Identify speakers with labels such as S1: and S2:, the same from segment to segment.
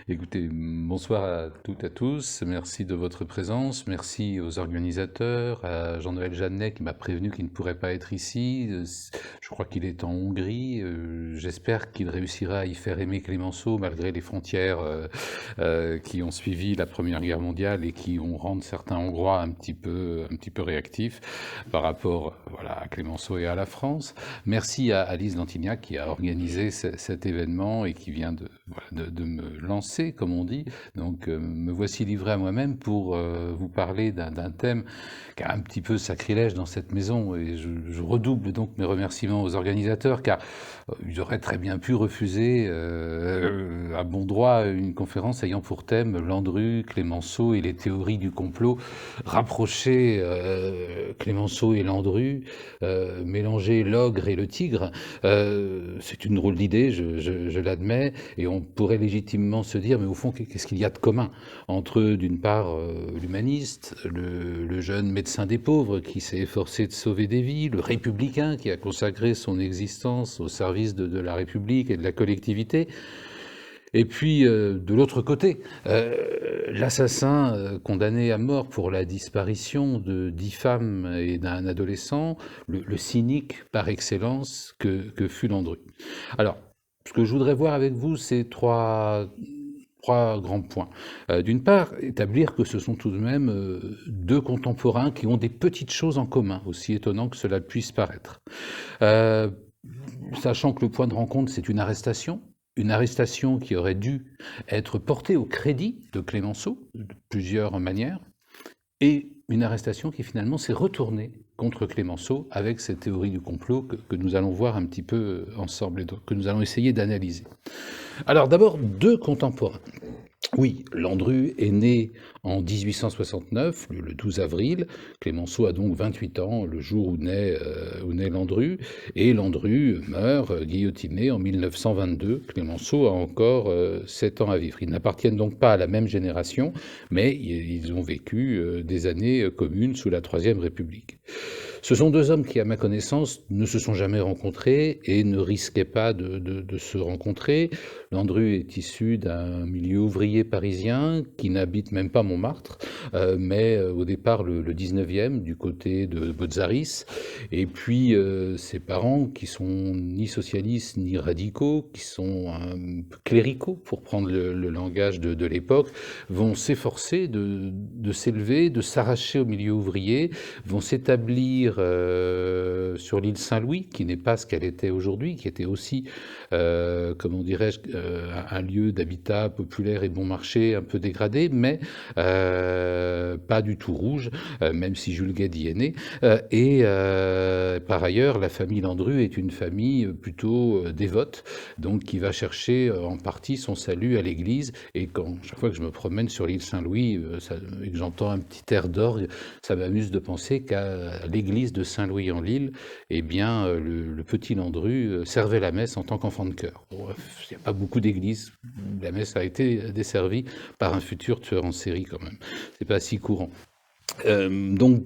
S1: Écoutez, bonsoir à toutes et à tous. Merci de votre présence. Merci aux organisateurs, à Jean-Noël Jeannet qui m'a prévenu qu'il ne pourrait pas être ici. Je crois qu'il est en Hongrie. J'espère qu'il réussira à y faire aimer Clémenceau malgré les frontières qui ont suivi la Première Guerre mondiale et qui ont rendu certains Hongrois un petit peu réactifs par rapport, voilà, à Clémenceau et à la France. Merci à Alice Lantignac qui a organisé cet événement et qui vient voilà, de me lancer, comme on dit. Donc, me voici livré à moi-même pour vous parler d'un thème qui a un petit peu sacrilège dans cette maison. Et je redouble donc mes remerciements aux organisateurs, car ils auraient très bien pu refuser à bon droit une conférence ayant pour thème Landru, Clémenceau et les théories du complot, rapprocher Clémenceau et Landru, mélanger l'ogre et le tigre. C'est une drôle d'idée, je l'admets, et on pourrait légitimement se dire, mais au fond, qu'est-ce qu'il y a de commun entre, d'une part, l'humaniste, le jeune médecin des pauvres qui s'est efforcé de sauver des vies, le républicain qui a consacré son existence au service de la République et de la collectivité, et puis, de l'autre côté, l'assassin condamné à mort pour la disparition de 10 femmes et d'un adolescent, le cynique par excellence que fut Landru. Alors, ce que je voudrais voir avec vous, c'est trois grands points. D'une part, établir que ce sont tout de même deux contemporains qui ont des petites choses en commun, aussi étonnant que cela puisse paraître. Euh, Sachant que le point de rencontre, c'est une arrestation qui aurait dû être portée au crédit de Clémenceau, de plusieurs manières, et une arrestation qui finalement s'est retournée contre Clémenceau avec cette théorie du complot que nous allons voir un petit peu ensemble et que nous allons essayer d'analyser. Alors d'abord, deux contemporains. Oui, Landru est né en 1869, le 12 avril. Clémenceau a donc 28 ans le jour où naît Landru. Et Landru meurt guillotiné en 1922. Clémenceau a encore 7 ans à vivre. Ils n'appartiennent donc pas à la même génération, mais ils ont vécu des années communes sous la Troisième République. Ce sont deux hommes qui, à ma connaissance, ne se sont jamais rencontrés et ne risquaient pas de se rencontrer. Landru est issu d'un milieu ouvrier parisien qui n'habite même pas Montmartre, mais au départ le 19e, du côté de Botzaris. Et puis ses parents, qui sont ni socialistes ni radicaux, qui sont cléricaux, pour prendre le langage de l'époque, vont s'efforcer de s'élever, de s'arracher au milieu ouvrier, vont s'établir sur l'île Saint-Louis, qui n'est pas ce qu'elle était aujourd'hui, qui était aussi, comment dirais-je, un lieu d'habitat populaire et bon marché un peu dégradé, mais pas du tout rouge, même si Jules Guesde y est né. Et par ailleurs, la famille Landru est une famille plutôt dévote, donc qui va chercher en partie son salut à l'église. Et chaque fois que je me promène sur l'île Saint-Louis et que j'entends un petit air d'orgue, ça m'amuse de penser qu'à l'église de Saint-Louis-en-l'Île, eh bien, le petit Landru servait la messe en tant qu'enfant de chœur. Bon, il n'y a pas beaucoup d'églises. La messe a été desservie par un futur tueur en série quand même. C'est pas si courant. Donc,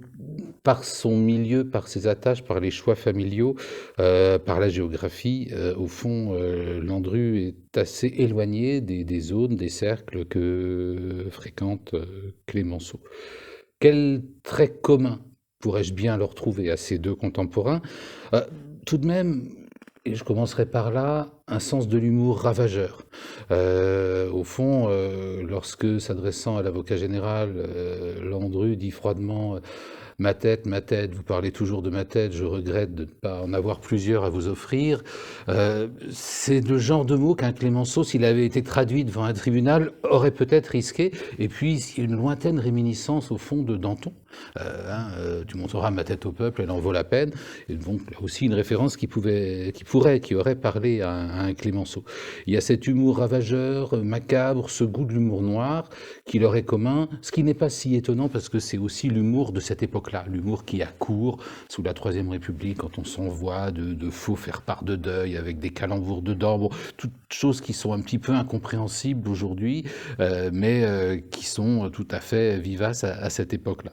S1: par son milieu, par ses attaches, par les choix familiaux, par la géographie, au fond, Landru est assez éloigné des zones, des cercles que fréquente Clémenceau. Quel trait commun pourrais-je bien leur trouver à ces deux contemporains? Euh, Tout de même, et je commencerai par là, un sens de l'humour ravageur. Au fond, lorsque, s'adressant à l'avocat général, Landru dit froidement ma tête, vous parlez toujours de ma tête, je regrette de ne pas en avoir plusieurs à vous offrir. C'est le genre de mots qu'un Clémenceau, s'il avait été traduit devant un tribunal, aurait peut-être risqué. Et puis, il y a une lointaine réminiscence au fond de Danton. Tu montreras ma tête au peuple, elle en vaut la peine. Et donc, là aussi, une référence qui aurait parlé à un Clémenceau. Il y a cet humour ravageur, macabre, ce goût de l'humour noir qui leur est commun, ce qui n'est pas si étonnant parce que c'est aussi l'humour de cette époque-là, l'humour qui a cours sous la Troisième République, quand on s'envoie de faux faire-part de deuil avec des calembours dedans, bon, toutes choses qui sont un petit peu incompréhensibles aujourd'hui, mais qui sont tout à fait vivaces à cette époque-là.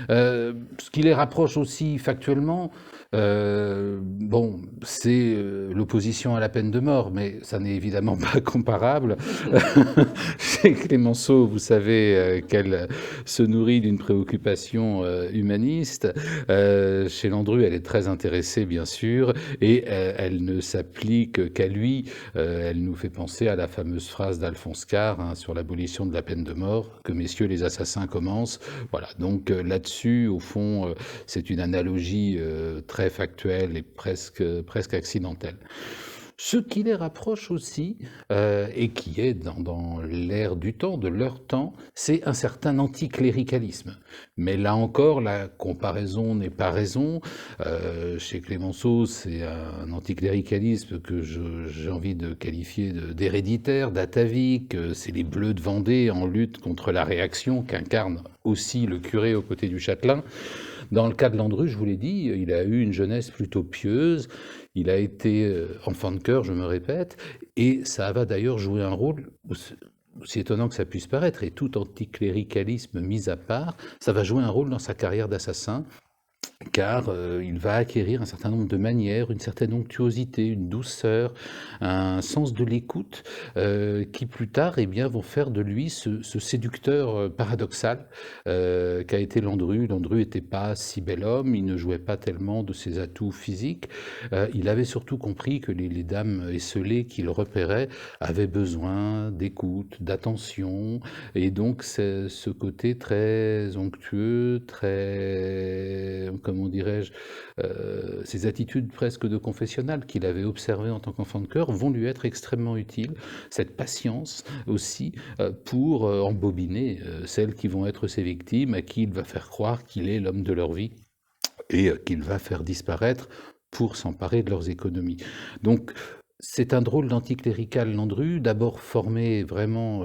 S1: Ce qui les rapproche aussi factuellement, bon, c'est l'opposition à la peine de mort, mais ça n'est évidemment pas comparable. Chez Clémenceau, vous savez qu'elle se nourrit d'une préoccupation humaniste. Chez Landru, elle est très intéressée, bien sûr, et elle ne s'applique qu'à lui. Elle nous fait penser à la fameuse phrase d'Alphonse Karr hein, sur l'abolition de la peine de mort, que messieurs les assassins commencent. Voilà, donc là-dessus, au fond, c'est une analogie très factuelle et presque accidentelle. Ce qui les rapproche aussi, et qui est dans l'ère du temps, de leur temps, c'est un certain anticléricalisme. Mais là encore, la comparaison n'est pas raison. Chez Clémenceau, c'est un anticléricalisme que j'ai envie de qualifier d'héréditaire, d'atavique. C'est les Bleus de Vendée en lutte contre la réaction qu'incarne aussi le curé aux côtés du châtelain. Dans le cas de Landru, je vous l'ai dit, il a eu une jeunesse plutôt pieuse, il a été enfant de chœur, je me répète, et ça va d'ailleurs jouer un rôle, aussi étonnant que ça puisse paraître, et tout anticléricalisme mis à part, ça va jouer un rôle dans sa carrière d'assassin, car il va acquérir un certain nombre de manières, une certaine onctuosité, une douceur, un sens de l'écoute, qui plus tard eh bien, vont faire de lui ce séducteur paradoxal qu'a été Landru. Landru n'était pas si bel homme, il ne jouait pas tellement de ses atouts physiques, il avait surtout compris que les dames esselées qu'il repérait avaient besoin d'écoute, d'attention, et donc c'est ce côté très onctueux, très comment dirais-je, ces attitudes presque de confessionnal qu'il avait observées en tant qu'enfant de chœur vont lui être extrêmement utiles. Cette patience aussi pour embobiner celles qui vont être ses victimes, à qui il va faire croire qu'il est l'homme de leur vie et qu'il va faire disparaître pour s'emparer de leurs économies. Donc, c'est un drôle d'anticlérical Landru, d'abord formé vraiment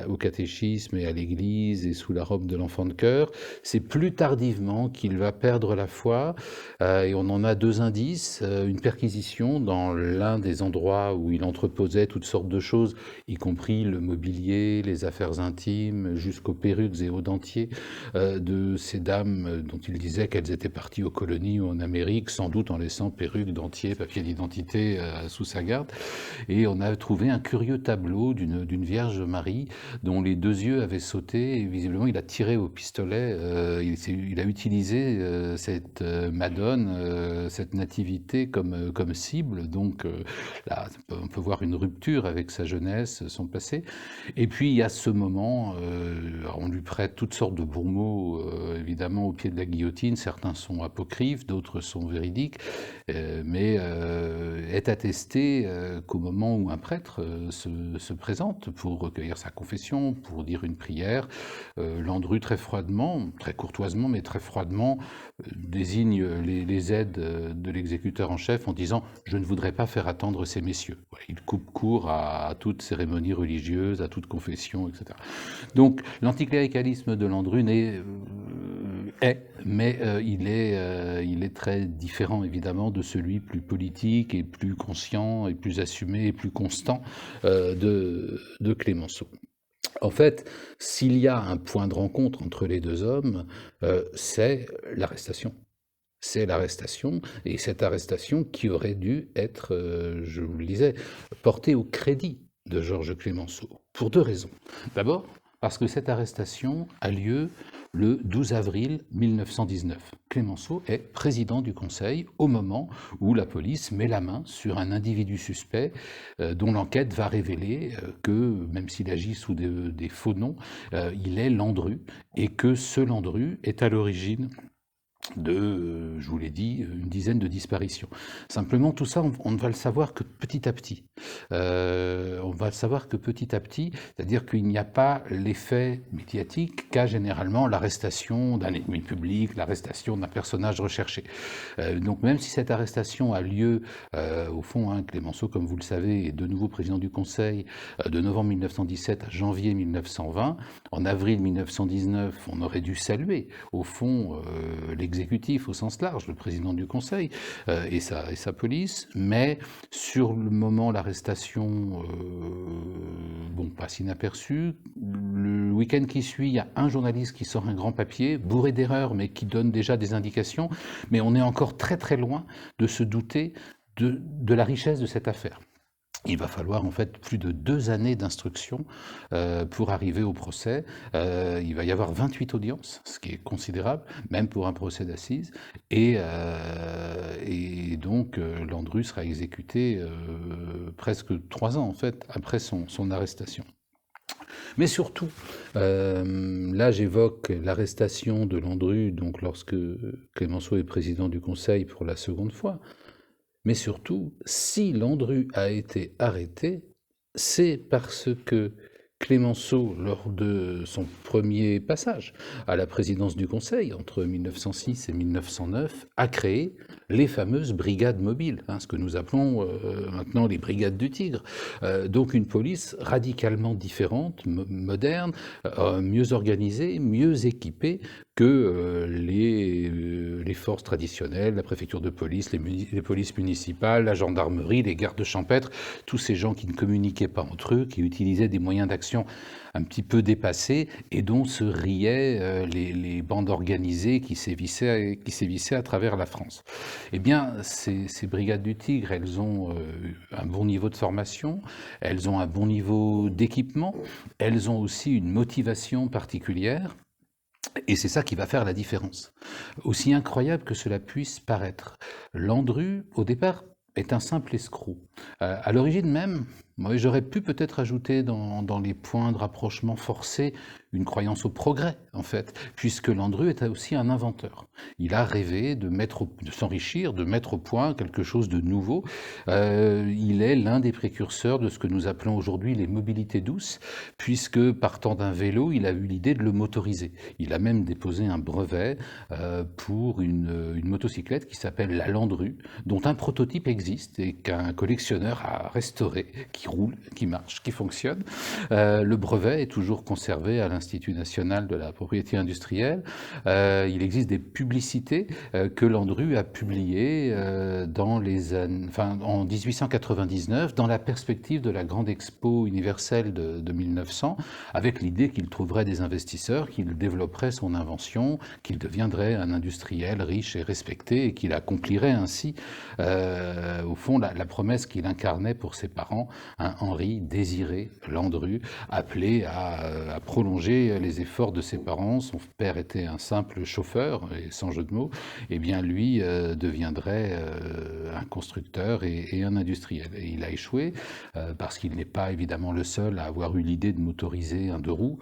S1: au catéchisme et à l'église et sous la robe de l'enfant de chœur. C'est plus tardivement qu'il va perdre la foi et on en a deux indices. Une perquisition dans l'un des endroits où il entreposait toutes sortes de choses, y compris le mobilier, les affaires intimes, jusqu'aux perruques et aux dentiers de ces dames dont il disait qu'elles étaient parties aux colonies ou en Amérique, sans doute en laissant perruques, dentiers, papier d'identité sous sa garde. Et on a trouvé un curieux tableau d'une Vierge Marie dont les deux yeux avaient sauté et visiblement il a tiré au pistolet, il a utilisé cette Madone, cette nativité comme cible, donc là on peut voir une rupture avec sa jeunesse, son passé. Et puis il y a ce moment, on lui prête toutes sortes de bons mots, évidemment au pied de la guillotine, certains sont apocryphes, d'autres sont véridiques, mais est attesté qu'au moment où un prêtre se présente pour recueillir sa confession, pour dire une prière, Landru très froidement, très courtoisement, mais très froidement, désigne les aides de l'exécuteur en chef en disant « Je ne voudrais pas faire attendre ces messieurs ». Il coupe court à toute cérémonie religieuse, à toute confession, etc. Donc l'anticléricalisme de Landru mais il est très différent évidemment de celui plus politique et plus conscient et plus assumé et plus constant de Clémenceau. En fait, s'il y a un point de rencontre entre les deux hommes, c'est l'arrestation. C'est l'arrestation, et cette arrestation qui aurait dû être, je vous le disais, portée au crédit de Georges Clémenceau, pour deux raisons. D'abord, parce que cette arrestation a lieu le 12 avril 1919. Clémenceau est président du Conseil au moment où la police met la main sur un individu suspect dont l'enquête va révéler que, même s'il agit sous des faux noms, il est Landru, et que ce Landru est à l'origine de, je vous l'ai dit, une dizaine de disparitions. Simplement, tout ça, on ne va le savoir que petit à petit. On va le savoir que petit à petit, c'est-à-dire qu'il n'y a pas l'effet médiatique qu'a généralement l'arrestation d'un ennemi public, l'arrestation d'un personnage recherché. Donc même si cette arrestation a lieu, au fond, Clémenceau, comme vous le savez, est de nouveau président du Conseil de novembre 1917 à janvier 1920. En avril 1919, on aurait dû saluer, au fond, l'exécutif au sens large, le président du Conseil et sa police, mais sur le moment, l'arrestation bon, passe inaperçu. Le week-end qui suit, il y a un journaliste qui sort un grand papier, bourré d'erreurs, mais qui donne déjà des indications. Mais on est encore très très loin de se douter de la richesse de cette affaire. Il va falloir en fait plus de 2 années d'instruction pour arriver au procès. Il va y avoir 28 audiences, ce qui est considérable, même pour un procès d'assises. Et donc Landru sera exécuté presque 3 ans en fait après son arrestation. Mais surtout, là j'évoque l'arrestation de Landru, donc lorsque Clémenceau est président du Conseil pour la seconde fois. Mais surtout, si Landru a été arrêté, c'est parce que Clémenceau, lors de son premier passage à la présidence du Conseil, entre 1906 et 1909, a créé les fameuses brigades mobiles, ce que nous appelons maintenant les brigades du Tigre. Donc une police radicalement différente, moderne, mieux organisée, mieux équipée que les forces traditionnelles, la préfecture de police, les polices municipales, la gendarmerie, les gardes champêtres, tous ces gens qui ne communiquaient pas entre eux, qui utilisaient des moyens d'action un petit peu dépassés et dont se riaient les bandes organisées qui sévissaient à travers la France. Eh bien, ces brigades du Tigre, elles ont un bon niveau de formation, elles ont un bon niveau d'équipement, elles ont aussi une motivation particulière. Et c'est ça qui va faire la différence. Aussi incroyable que cela puisse paraître, Landru, au départ, est un simple escroc. À l'origine même, moi, j'aurais pu peut-être ajouter dans les points de rapprochement forcés une croyance au progrès, en fait, puisque Landru est aussi un inventeur. Il a rêvé de s'enrichir, de mettre au point quelque chose de nouveau. Il est l'un des précurseurs de ce que nous appelons aujourd'hui les mobilités douces, puisque partant d'un vélo, il a eu l'idée de le motoriser. Il a même déposé un brevet pour une motocyclette qui s'appelle la Landru, dont un prototype existe et qu'un collectionneur a restauré, qui roule, qui marche, qui fonctionne. Le brevet est toujours conservé à l'Institut national de la propriété industrielle. Il existe des publicités que Landru a publiées en 1899, dans la perspective de la grande expo universelle de 1900, avec l'idée qu'il trouverait des investisseurs, qu'il développerait son invention, qu'il deviendrait un industriel riche et respecté et qu'il accomplirait ainsi, au fond, la promesse qu'il incarnait pour ses parents, Henri Désiré Landru, appelé à prolonger les efforts de ses parents. Son père était un simple chauffeur, et sans jeu de mots, et bien lui deviendrait un constructeur et un industriel. Et il a échoué parce qu'il n'est pas évidemment le seul à avoir eu l'idée de motoriser un deux roues,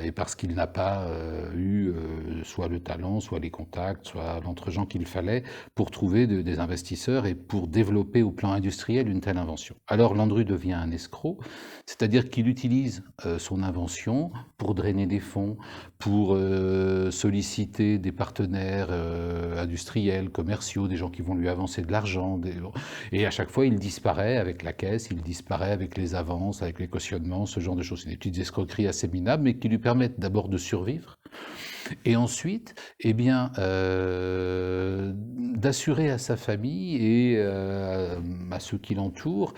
S1: et parce qu'il n'a pas eu soit le talent, soit les contacts, soit l'entre-gens qu'il fallait pour trouver des investisseurs et pour développer au plan industriel une telle invention. Alors Landru devient un escroc, c'est-à-dire qu'il utilise son invention pour drainer des fonds, pour solliciter des partenaires industriels, commerciaux, des gens qui vont lui avancer de l'argent. Et à chaque fois, il disparaît avec la caisse, il disparaît avec les avances, avec les cautionnements, ce genre de choses. C'est des petites escroqueries assez minables, mais qui lui permettent d'abord de survivre, et ensuite, eh bien, d'assurer à sa famille et à ceux qui l'entourent,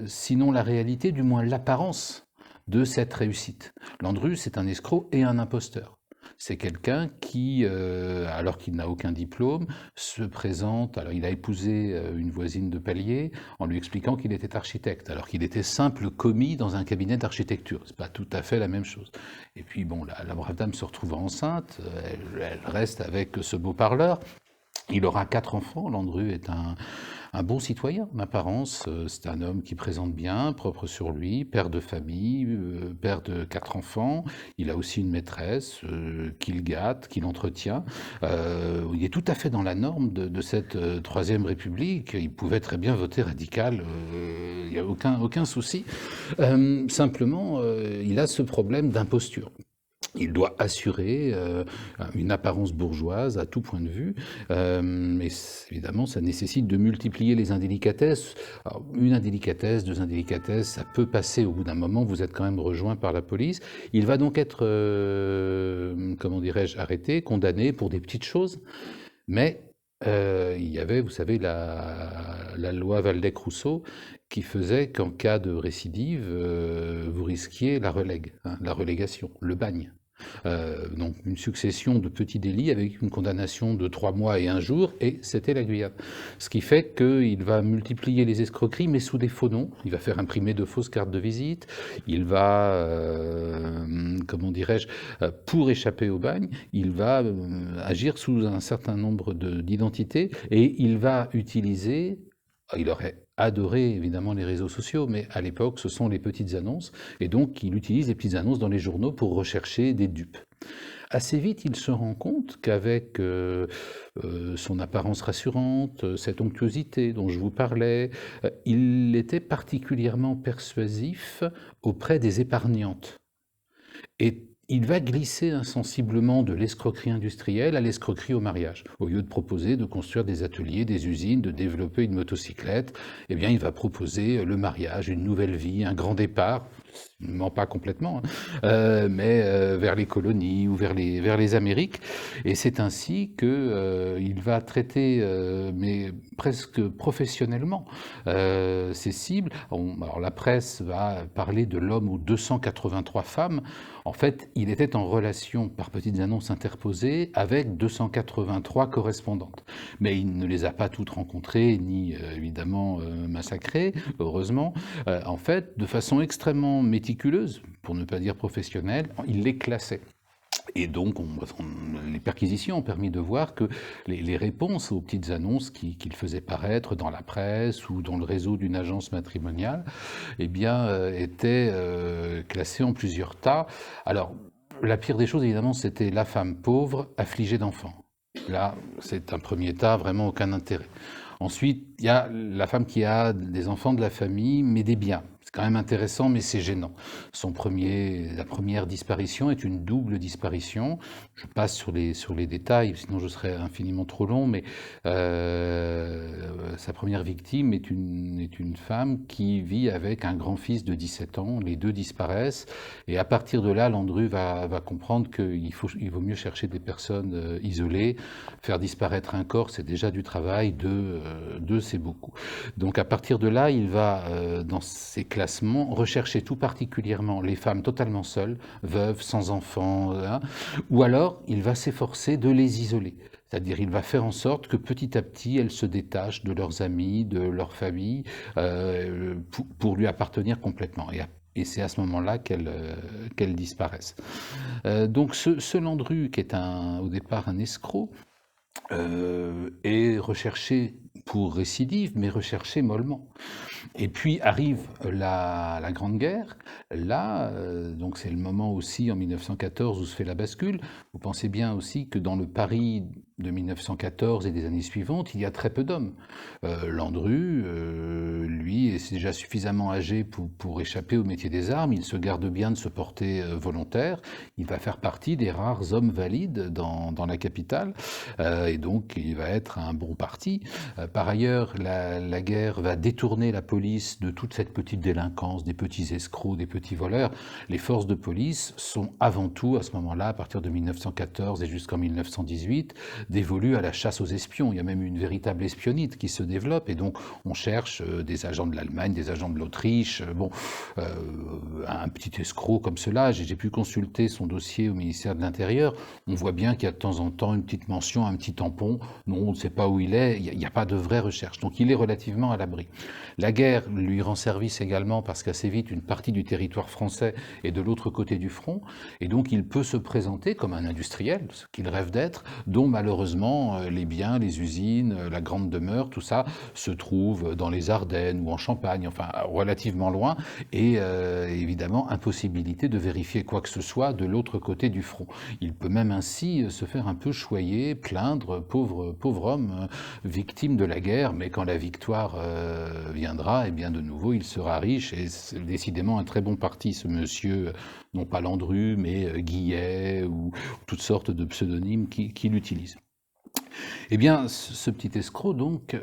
S1: sinon la réalité, du moins l'apparence de cette réussite. Landru, c'est un escroc et un imposteur. C'est quelqu'un qui, alors qu'il n'a aucun diplôme, se présente. Alors, il a épousé une voisine de palier en lui expliquant qu'il était architecte, alors qu'il était simple commis dans un cabinet d'architecture. C'est pas tout à fait la même chose. Et puis, bon, la brave dame se retrouve enceinte. Elle reste avec ce beau parleur. Il aura 4 enfants. Landru est un bon citoyen en apparence. C'est un homme qui présente bien, propre sur lui, père de famille, père de 4 enfants. Il a aussi une maîtresse qu'il gâte, qu'il entretient. Il est tout à fait dans la norme de cette Troisième République. Il pouvait très bien voter radical, il n'y a aucun souci. Simplement, il a ce problème d'imposture. Il doit assurer une apparence bourgeoise à tout point de vue, mais évidemment, ça nécessite de multiplier les indélicatesses. Alors, une indélicatesse, 2 indélicatesses, ça peut passer au bout d'un moment, vous êtes quand même rejoint par la police. Il va donc être, comment dirais-je, arrêté, condamné pour des petites choses, mais il y avait, vous savez, la loi Waldeck-Rousseau qui faisait qu'en cas de récidive, vous risquier la relègue, hein, la relégation, le bagne. Donc une succession de petits délits avec une condamnation de 3 mois et 1 jour, et c'était la Guyane. Ce qui fait qu'il va multiplier les escroqueries, mais sous des faux noms. Il va faire imprimer de fausses cartes de visite. Il va, comment dirais-je, pour échapper au bagne, il va agir sous un certain nombre d'identités, et il va utiliser... Il aurait adoré évidemment les réseaux sociaux, mais à l'époque, ce sont les petites annonces, et donc il utilise les petites annonces dans les journaux pour rechercher des dupes. Assez vite, il se rend compte qu'avec son apparence rassurante, cette onctuosité dont je vous parlais, il était particulièrement persuasif auprès des épargnantes. Et il va glisser insensiblement de l'escroquerie industrielle à l'escroquerie au mariage. Au lieu de proposer de construire des ateliers, des usines, de développer une motocyclette, eh bien, il va proposer le mariage, une nouvelle vie, un grand départ. Il ne ment pas complètement, hein, mais vers les colonies ou vers les Amériques. Et c'est ainsi qu'il va traiter, mais presque professionnellement, ses cibles. Alors la presse va parler de l'homme aux 283 femmes. En fait, il était en relation par petites annonces interposées avec 283 correspondantes. Mais il ne les a pas toutes rencontrées, ni évidemment massacrées, heureusement. En fait, de façon extrêmement méticuleuse, pour ne pas dire professionnelle, il les classait. Et donc, les perquisitions ont permis de voir que les réponses aux petites annonces qu'il faisait paraître dans la presse ou dans le réseau d'une agence matrimoniale, eh bien, étaient classées en plusieurs tas. Alors, la pire des choses, évidemment, c'était la femme pauvre affligée d'enfants. Là, c'est un premier tas, vraiment aucun intérêt. Ensuite, il y a la femme qui a des enfants de la famille, mais des biens. C'est quand même intéressant, mais c'est gênant. La première disparition est une double disparition. Je passe sur les détails, sinon je serais infiniment trop long, mais sa première victime est une femme qui vit avec un grand-fils de 17 ans. Les deux disparaissent, et à partir de là, Landru va comprendre qu'il vaut mieux chercher des personnes isolées. Faire disparaître un corps, c'est déjà du travail, deux, c'est beaucoup. Donc à partir de là, il va, dans ses classements, rechercher tout particulièrement les femmes totalement seules, veuves, sans enfants, hein, ou alors il va s'efforcer de les isoler. C'est-à-dire, il va faire en sorte que petit à petit, elles se détachent de leurs amis, de leur famille, pour lui appartenir complètement. Et c'est à ce moment-là qu'elles disparaissent. Donc ce Landru, qui est au départ un escroc, est recherché pour récidive, mais recherché mollement. Et puis arrive la Grande Guerre. Là, donc c'est le moment aussi en 1914 où se fait la bascule. Vous pensez bien aussi que dans le Paris de 1914 et des années suivantes, il y a très peu d'hommes. Landru, lui, est déjà suffisamment âgé pour échapper au métier des armes. Il se garde bien de se porter volontaire. Il va faire partie des rares hommes valides dans la capitale. Et donc, il va être un bon parti. Par ailleurs, la guerre va détourner la police de toute cette petite délinquance, des petits escrocs, des petits voleurs. Les forces de police sont avant tout, à ce moment-là, à partir de 1914 et jusqu'en 1918, dévolues à la chasse aux espions. Il y a même une véritable espionnite qui se développe, et donc on cherche des agents de l'Allemagne, des agents de l'Autriche, un petit escroc comme cela. J'ai pu consulter son dossier au ministère de l'Intérieur. On voit bien qu'il y a de temps en temps une petite mention, un petit tampon. Non, on ne sait pas où il est, il n'y a pas de vraie recherche. Donc il est relativement à l'abri. La guerre lui rend service également parce qu'assez vite, une partie du territoire français est de l'autre côté du front, et donc il peut se présenter comme un industriel, ce qu'il rêve d'être, dont malheureusement les biens, les usines, la grande demeure, tout ça se trouve dans les Ardennes ou en Champagne, enfin relativement loin, et évidemment impossibilité de vérifier quoi que ce soit de l'autre côté du front. Il peut même ainsi se faire un peu choyer, plaindre, pauvre homme, victime de la guerre, mais quand la victoire viendra, et bien de nouveau il sera riche, et c'est décidément un très bon parti, ce monsieur, non pas Landru, mais Guillet, ou toutes sortes de pseudonymes qu'il utilise. Eh bien, ce petit escroc, donc,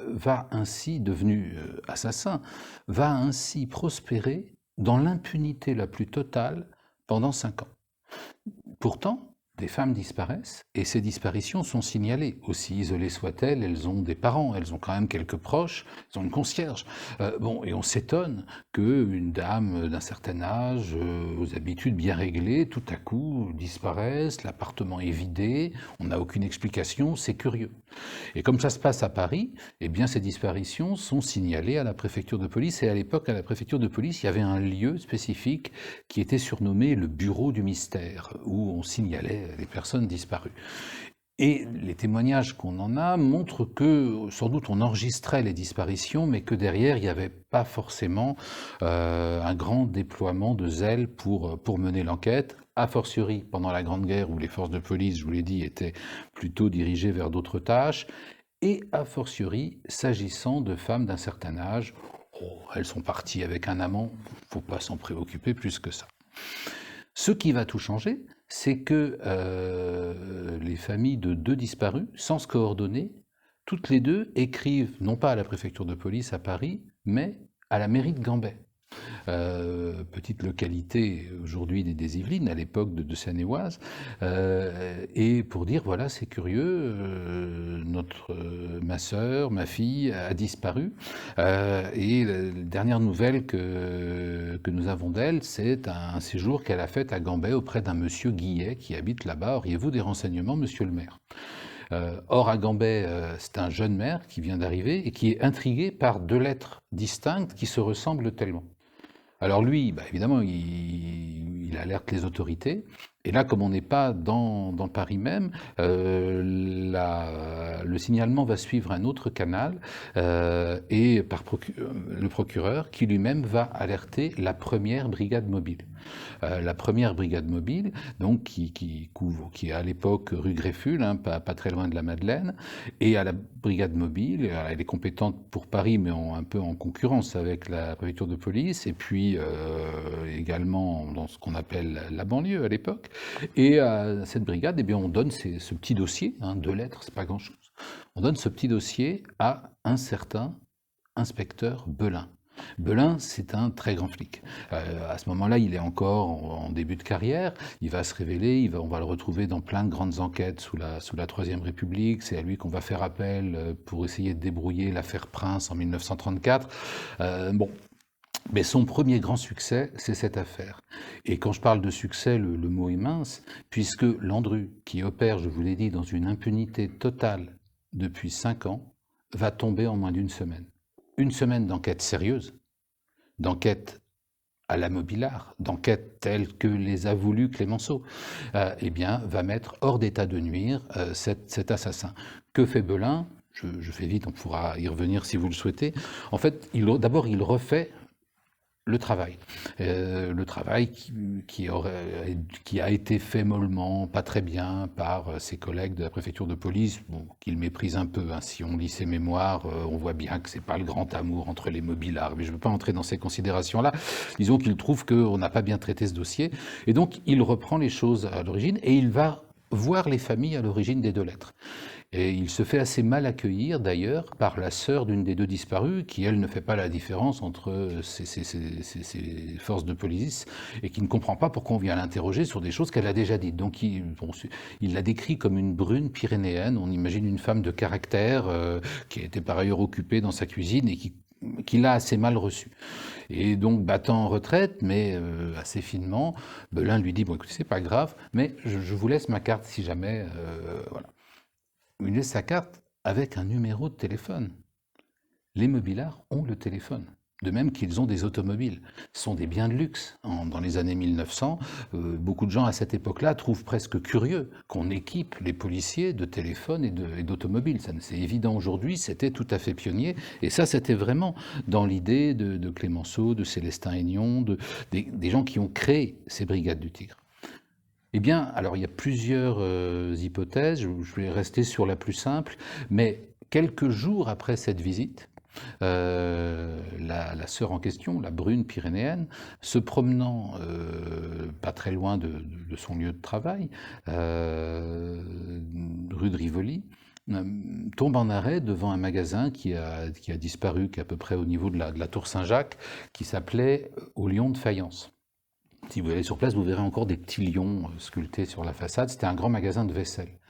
S1: va ainsi, devenu assassin, va ainsi prospérer dans l'impunité la plus totale pendant 5 ans. Pourtant, des femmes disparaissent et ces disparitions sont signalées. Aussi isolées soient-elles, elles ont des parents, elles ont quand même quelques proches, elles ont une concierge. Et on s'étonne qu'une dame d'un certain âge, aux habitudes bien réglées, tout à coup disparaisse, l'appartement est vidé, on n'a aucune explication, c'est curieux. Et comme ça se passe à Paris, eh bien ces disparitions sont signalées à la préfecture de police. Et à l'époque, à la préfecture de police, il y avait un lieu spécifique qui était surnommé le bureau du mystère, où on signalait les personnes disparues. Et les témoignages qu'on en a montrent que, sans doute, on enregistrait les disparitions, mais que derrière, il n'y avait pas forcément un grand déploiement de zèle pour mener l'enquête, a fortiori pendant la Grande Guerre, où les forces de police, je vous l'ai dit, étaient plutôt dirigées vers d'autres tâches, et a fortiori s'agissant de femmes d'un certain âge. Elles sont parties avec un amant, il ne faut pas s'en préoccuper plus que ça. Ce qui va tout changer, c'est que les familles de 2 disparus, sans se coordonner, toutes les 2 écrivent, non pas à la préfecture de police à Paris, mais à la mairie de Gambais. Petite localité aujourd'hui des Yvelines, à l'époque de Seine-et-Oise, et pour dire, voilà, c'est curieux, ma sœur, ma fille a disparu, et la dernière nouvelle que nous avons d'elle, c'est un séjour qu'elle a fait à Gambais auprès d'un monsieur Guillet qui habite là-bas. Auriez-vous des renseignements, monsieur le maire ? Or, à Gambais, c'est un jeune maire qui vient d'arriver et qui est intrigué par 2 lettres distinctes qui se ressemblent tellement. Alors lui, évidemment, il alerte les autorités. Et là, comme on n'est pas dans Paris même, le signalement va suivre un autre canal et par le procureur qui lui-même va alerter la première brigade mobile. La première brigade mobile, donc qui est à l'époque rue Grefful, pas très loin de la Madeleine, et à la brigade mobile, elle est compétente pour Paris, mais un peu en concurrence avec la préfecture de police, et puis également dans ce qu'on appelle la banlieue à l'époque. Et à cette brigade, eh bien, on donne ce petit dossier, 2 lettres, c'est pas grand-chose. On donne ce petit dossier à un certain inspecteur Belin. Belin, c'est un très grand flic. À ce moment-là, il est encore en début de carrière. Il va se révéler, on va le retrouver dans plein de grandes enquêtes sous la Troisième République. C'est à lui qu'on va faire appel pour essayer de débrouiller l'affaire Prince en 1934. Mais son premier grand succès, c'est cette affaire. Et quand je parle de succès, le mot est mince, puisque Landru, qui opère, je vous l'ai dit, dans une impunité totale depuis 5 ans, va tomber en moins d'1 semaine. 1 semaine d'enquête sérieuse, d'enquête à la Mobilard, d'enquête telle que les a voulu Clémenceau, va mettre hors d'état de nuire cet assassin. Que fait Belin ? Je fais vite, on pourra y revenir si vous le souhaitez. En fait, d'abord, il refait le travail qui a été fait mollement, pas très bien, par ses collègues de la préfecture de police, qu'il méprise un peu. Si on lit ses mémoires, on voit bien que c'est pas le grand amour entre les mobilards, mais je ne veux pas entrer dans ces considérations-là. Disons qu'il trouve qu'on n'a pas bien traité ce dossier, et donc il reprend les choses à l'origine, et il va voir les familles à l'origine des 2 lettres. Et il se fait assez mal accueillir, d'ailleurs, par la sœur d'une des 2 disparues, qui, elle, ne fait pas la différence entre ces forces de police, et qui ne comprend pas pourquoi on vient l'interroger sur des choses qu'elle a déjà dites. Donc, il la décrit comme une brune pyrénéenne. On imagine une femme de caractère, qui a été par ailleurs occupée dans sa cuisine, et qui l'a assez mal reçue. Et donc, battant en retraite, mais assez finement, Belin lui dit, écoutez, c'est pas grave, mais je vous laisse ma carte si jamais, voilà. Il laisse sa carte avec un numéro de téléphone. Les mobilards ont le téléphone, de même qu'ils ont des automobiles. Ce sont des biens de luxe. Dans les années 1900, beaucoup de gens à cette époque-là trouvent presque curieux qu'on équipe les policiers de téléphones et d'automobiles. C'est évident aujourd'hui, c'était tout à fait pionnier. Et ça, c'était vraiment dans l'idée de Clémenceau, de Célestin Aignon, des gens qui ont créé ces brigades du Tigre. Eh bien, alors il y a plusieurs hypothèses, je vais rester sur la plus simple, mais quelques jours après cette visite, la sœur en question, la brune pyrénéenne, se promenant pas très loin de son lieu de travail, rue de Rivoli, tombe en arrêt devant un magasin qui a disparu, qui est à peu près au niveau de la tour Saint-Jacques, qui s'appelait Au Lion de Faïence. Si vous allez sur place, vous verrez encore des petits lions sculptés sur la façade. C'était un grand magasin de vaisselle.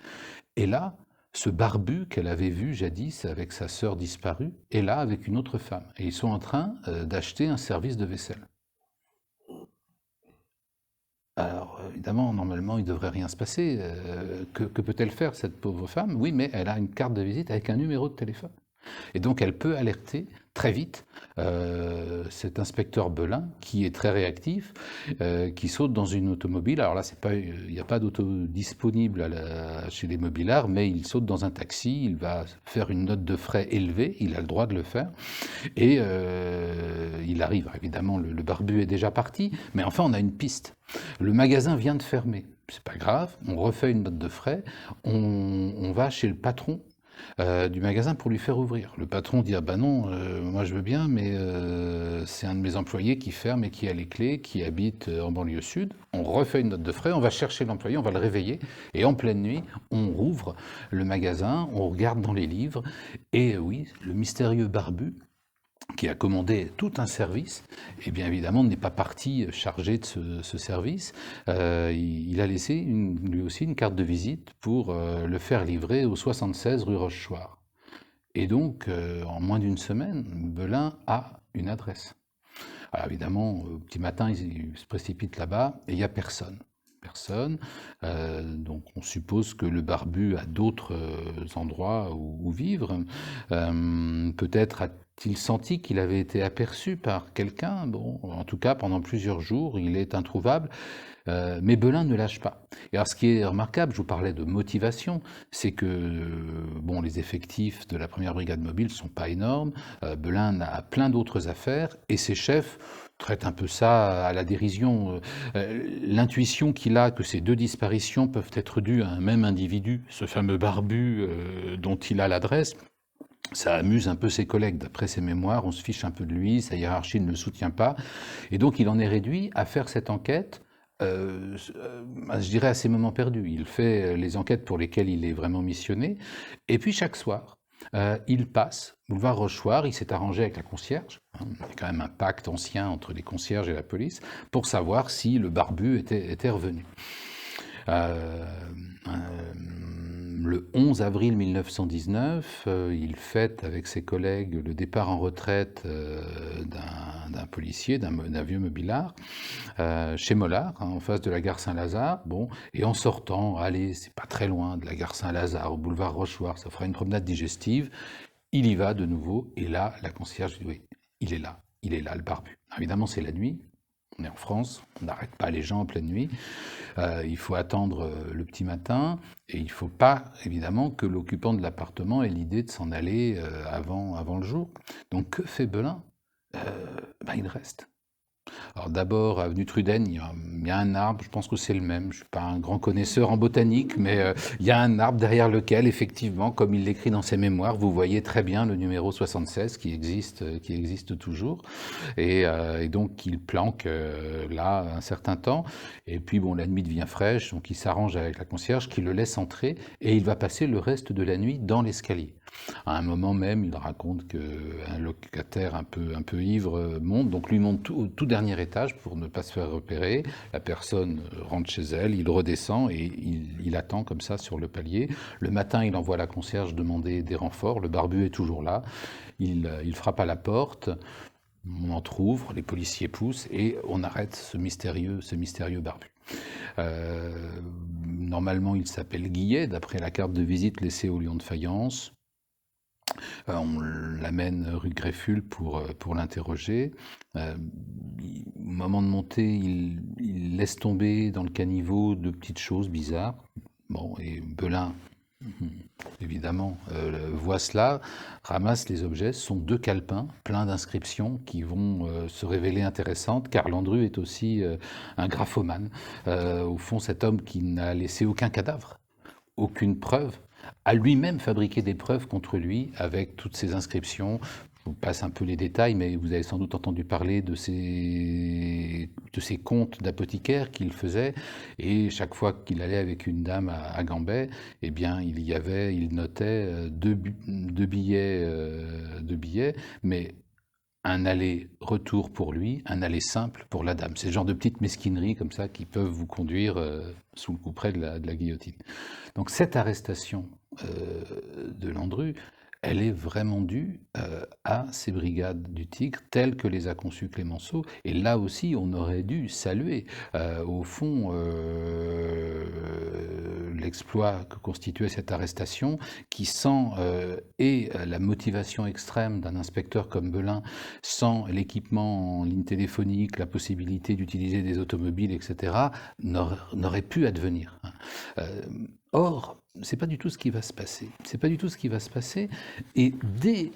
S1: Et là, ce barbu qu'elle avait vu jadis avec sa sœur disparue est là avec une autre femme. Et ils sont en train d'acheter un service de vaisselle. Alors, évidemment, normalement, il ne devrait rien se passer. Que peut-elle faire, cette pauvre femme? Oui, mais elle a une carte de visite avec un numéro de téléphone. Et donc, elle peut alerter très vite cet inspecteur Belin, qui est très réactif, qui saute dans une automobile. Alors là, il n'y a pas d'auto disponible chez les mobilards, mais il saute dans un taxi, il va faire une note de frais élevée, il a le droit de le faire, et il arrive. Évidemment, le barbu est déjà parti, mais enfin, on a une piste. Le magasin vient de fermer. C'est pas grave, on refait une note de frais, on va chez le patron du magasin pour lui faire ouvrir. Le patron dit: ah ben non, moi je veux bien, mais c'est un de mes employés qui ferme et qui a les clés, qui habite en banlieue sud. On refait une note de frais, on va chercher l'employé, on va le réveiller, et en pleine nuit, on rouvre le magasin, on regarde dans les livres, et oui, le mystérieux barbu qui a commandé tout un service, et bien évidemment n'est pas parti chargé de ce service. Il a laissé lui aussi une carte de visite pour le faire livrer au 76 rue Rochechouart. Et donc, en moins d'une semaine, Belin a une adresse. Alors évidemment, au petit matin, il se précipite là-bas et il n'y a personne. Personne. Donc on suppose que le barbu a d'autres endroits où vivre. Peut-être a-t-il senti qu'il avait été aperçu par quelqu'un. Bon, en tout cas, pendant plusieurs jours, il est introuvable. Mais Belin ne lâche pas. Et alors, ce qui est remarquable, je vous parlais de motivation, c'est que bon, les effectifs de la première brigade mobile ne sont pas énormes. Belin a plein d'autres affaires et ses chefs traitent un peu ça à la dérision. L'intuition qu'il a que ces deux disparitions peuvent être dues à un même individu, ce fameux barbu dont il a l'adresse, ça amuse un peu ses collègues. D'après ses mémoires, on se fiche un peu de lui, sa hiérarchie ne le soutient pas. Et donc, il en est réduit à faire cette enquête je dirais à ses moments perdus. Il fait les enquêtes pour lesquelles il est vraiment missionné. Et puis chaque soir, il passe boulevard Rochechouart. Il s'est arrangé avec la concierge. Il y a quand même un pacte ancien entre les concierges et la police pour savoir si le barbu était revenu. Le 11 avril 1919, il fête avec ses collègues le départ en retraite d'un policier, d'un vieux mobilard, chez Mollard, en face de la gare Saint-Lazare. Bon, et en sortant, allez, c'est pas très loin de la gare Saint-Lazare, au boulevard Rochechouart, ça fera une promenade digestive. Il y va de nouveau, et là, la concierge dit: oui, il est là, le barbu. Évidemment, c'est la nuit. On est en France, on n'arrête pas les gens en pleine nuit. Il faut attendre le petit matin et il ne faut pas, évidemment, que l'occupant de l'appartement ait l'idée de s'en aller avant le jour. Donc, que fait Belin? Il reste. Alors d'abord, avenue Truden, il y a un arbre, je pense que c'est le même. Je ne suis pas un grand connaisseur en botanique, mais il y a un arbre derrière lequel, effectivement, comme il l'écrit dans ses mémoires, vous voyez très bien le numéro 76 qui existe toujours. Et donc, il planque là un certain temps. Et puis, bon, la nuit devient fraîche, donc il s'arrange avec la concierge qui le laisse entrer et il va passer le reste de la nuit dans l'escalier. À un moment même, il raconte qu'un locataire un peu ivre monte, donc lui monte au tout dernier étage pour ne pas se faire repérer. La personne rentre chez elle, il redescend et il attend comme ça sur le palier. Le matin, il envoie la concierge demander des renforts. Le barbu est toujours là. Il frappe à la porte. On entrouvre, les policiers poussent et on arrête ce mystérieux barbu. Normalement, il s'appelle Guillet, d'après la carte de visite laissée au lion de faïence. On l'amène rue Grefful pour l'interroger. Au moment de monter, il laisse tomber dans le caniveau de petites choses bizarres. Bon, et Belin, évidemment, voit cela, ramasse les objets. Ce sont 2 calepins pleins d'inscriptions qui vont se révéler intéressantes, car Landru est aussi un graphomane. Au fond, cet homme qui n'a laissé aucun cadavre, aucune preuve, a lui-même fabriqué des preuves contre lui avec toutes ces inscriptions. Je vous passe un peu les détails, mais vous avez sans doute entendu parler de ces contes d'apothicaire qu'il faisait. Et chaque fois qu'il allait avec une dame à Gambet, eh bien, il notait deux billets, mais un aller-retour pour lui, un aller simple pour la dame. C'est le genre de petites mesquineries comme ça qui peuvent vous conduire sous le couperet de la guillotine. Donc cette arrestation de Landru, elle est vraiment due à ces brigades du Tigre telles que les a conçues Clémenceau. Et là aussi, on aurait dû saluer, au fond, l'exploit que constituait cette arrestation, qui sans et la motivation extrême d'un inspecteur comme Belin, sans l'équipement en ligne téléphonique, la possibilité d'utiliser des automobiles, etc., n'aurait pu advenir. Or, c'est pas du tout ce qui va se passer. C'est pas du tout ce qui va se passer. Et dès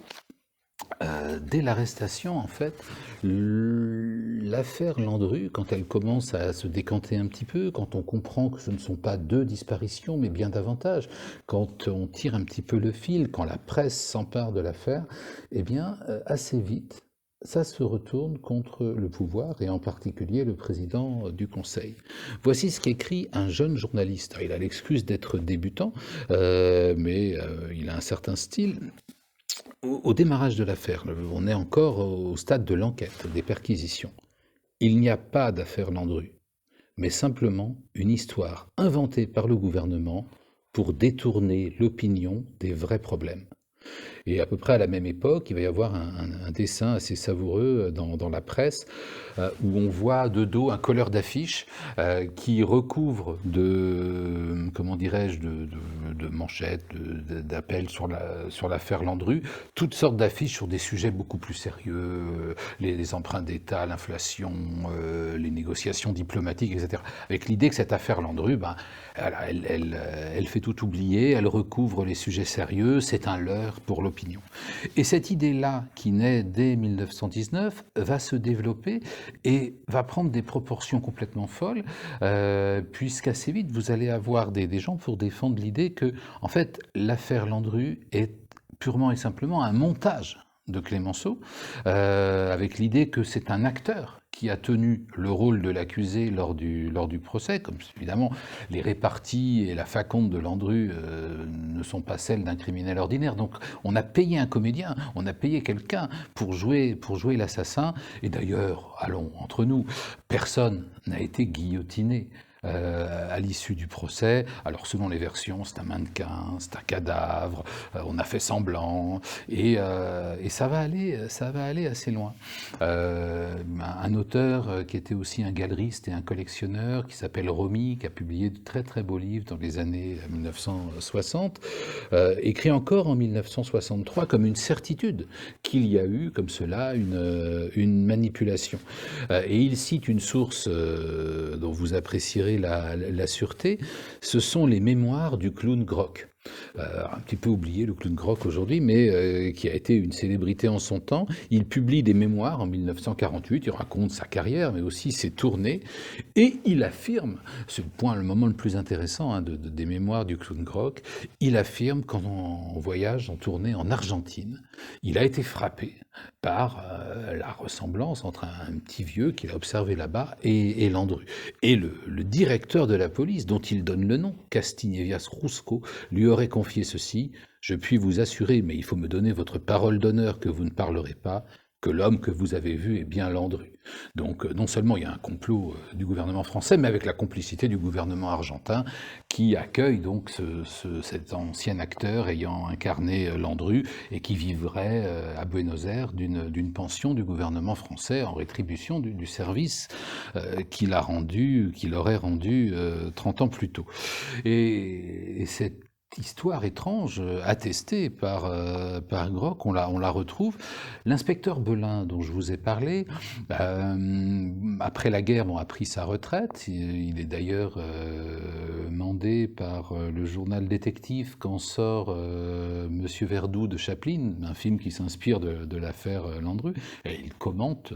S1: l'arrestation, en fait, l'affaire Landru, quand elle commence à se décanter un petit peu, quand on comprend que ce ne sont pas 2 disparitions, mais bien davantage, quand on tire un petit peu le fil, quand la presse s'empare de l'affaire, eh bien, assez vite, ça se retourne contre le pouvoir et en particulier le président du Conseil. Voici ce qu'écrit un jeune journaliste. Il a l'excuse d'être débutant, mais il a un certain style. Au démarrage de l'affaire, on est encore au stade de l'enquête, des perquisitions. Il n'y a pas d'affaire Landru, mais simplement une histoire inventée par le gouvernement pour détourner l'opinion des vrais problèmes. Et à peu près à la même époque, il va y avoir un dessin assez savoureux dans la presse où on voit de dos un colleur d'affiches qui recouvre de, comment dirais-je, de manchettes, d'appels sur l'affaire Landru, toutes sortes d'affiches sur des sujets beaucoup plus sérieux, les emprunts d'État, l'inflation, les négociations diplomatiques, etc. Avec l'idée que cette affaire Landru, ben, elle fait tout oublier, elle recouvre les sujets sérieux, c'est un leurre pour l'opinion. Et cette idée-là, qui naît dès 1919, va se développer et va prendre des proportions complètement folles, puisqu'assez vite, vous allez avoir des gens pour défendre l'idée que, en fait, l'affaire Landru est purement et simplement un montage de Clémenceau, avec l'idée que c'est un acteur qui a tenu le rôle de l'accusé lors du procès, comme évidemment les réparties et la faconde de Landru ne sont pas celles d'un criminel ordinaire. Donc on a payé un comédien, on a payé quelqu'un pour jouer l'assassin. Et d'ailleurs, allons, entre nous, personne n'a été guillotiné. À l'issue du procès. Alors selon les versions, c'est un mannequin, c'est un cadavre, on a fait semblant, et ça va aller assez loin. Un auteur qui était aussi un galeriste et un collectionneur, qui s'appelle Romy, qui a publié de très très beaux livres dans les années 1960, écrit encore en 1963 comme une certitude qu'il y a eu, comme cela, une manipulation. Et il cite une source dont vous apprécierez la sûreté, ce sont les mémoires du clown Grock. Un petit peu oublié le clown Grock aujourd'hui, mais qui a été une célébrité en son temps. Il publie des mémoires en 1948, il raconte sa carrière, mais aussi ses tournées, et il affirme, c'est le moment le plus intéressant des mémoires du clown Grock, il affirme qu'en voyage, en tournée en Argentine, il a été frappé par la ressemblance entre un petit vieux qu'il a observé là-bas et Landru. Et le directeur de la police, dont il donne le nom, Castinevias Rusco, lui aurait confié ceci: « Je puis vous assurer, mais il faut me donner votre parole d'honneur que vous ne parlerez pas, que l'homme que vous avez vu est bien Landru. » Donc non seulement il y a un complot du gouvernement français, mais avec la complicité du gouvernement argentin qui accueille donc cet ancien acteur ayant incarné Landru et qui vivrait à Buenos Aires d'une pension du gouvernement français en rétribution du service qu'il aurait rendu 30 ans plus tôt. Et cette histoire étrange, attestée par Grock, on la retrouve. L'inspecteur Belin, dont je vous ai parlé, après la guerre, a pris sa retraite. Il est d'ailleurs mandé par le journal Détective quand sort Monsieur Verdoux de Chaplin, un film qui s'inspire de l'affaire Landru. Et il commente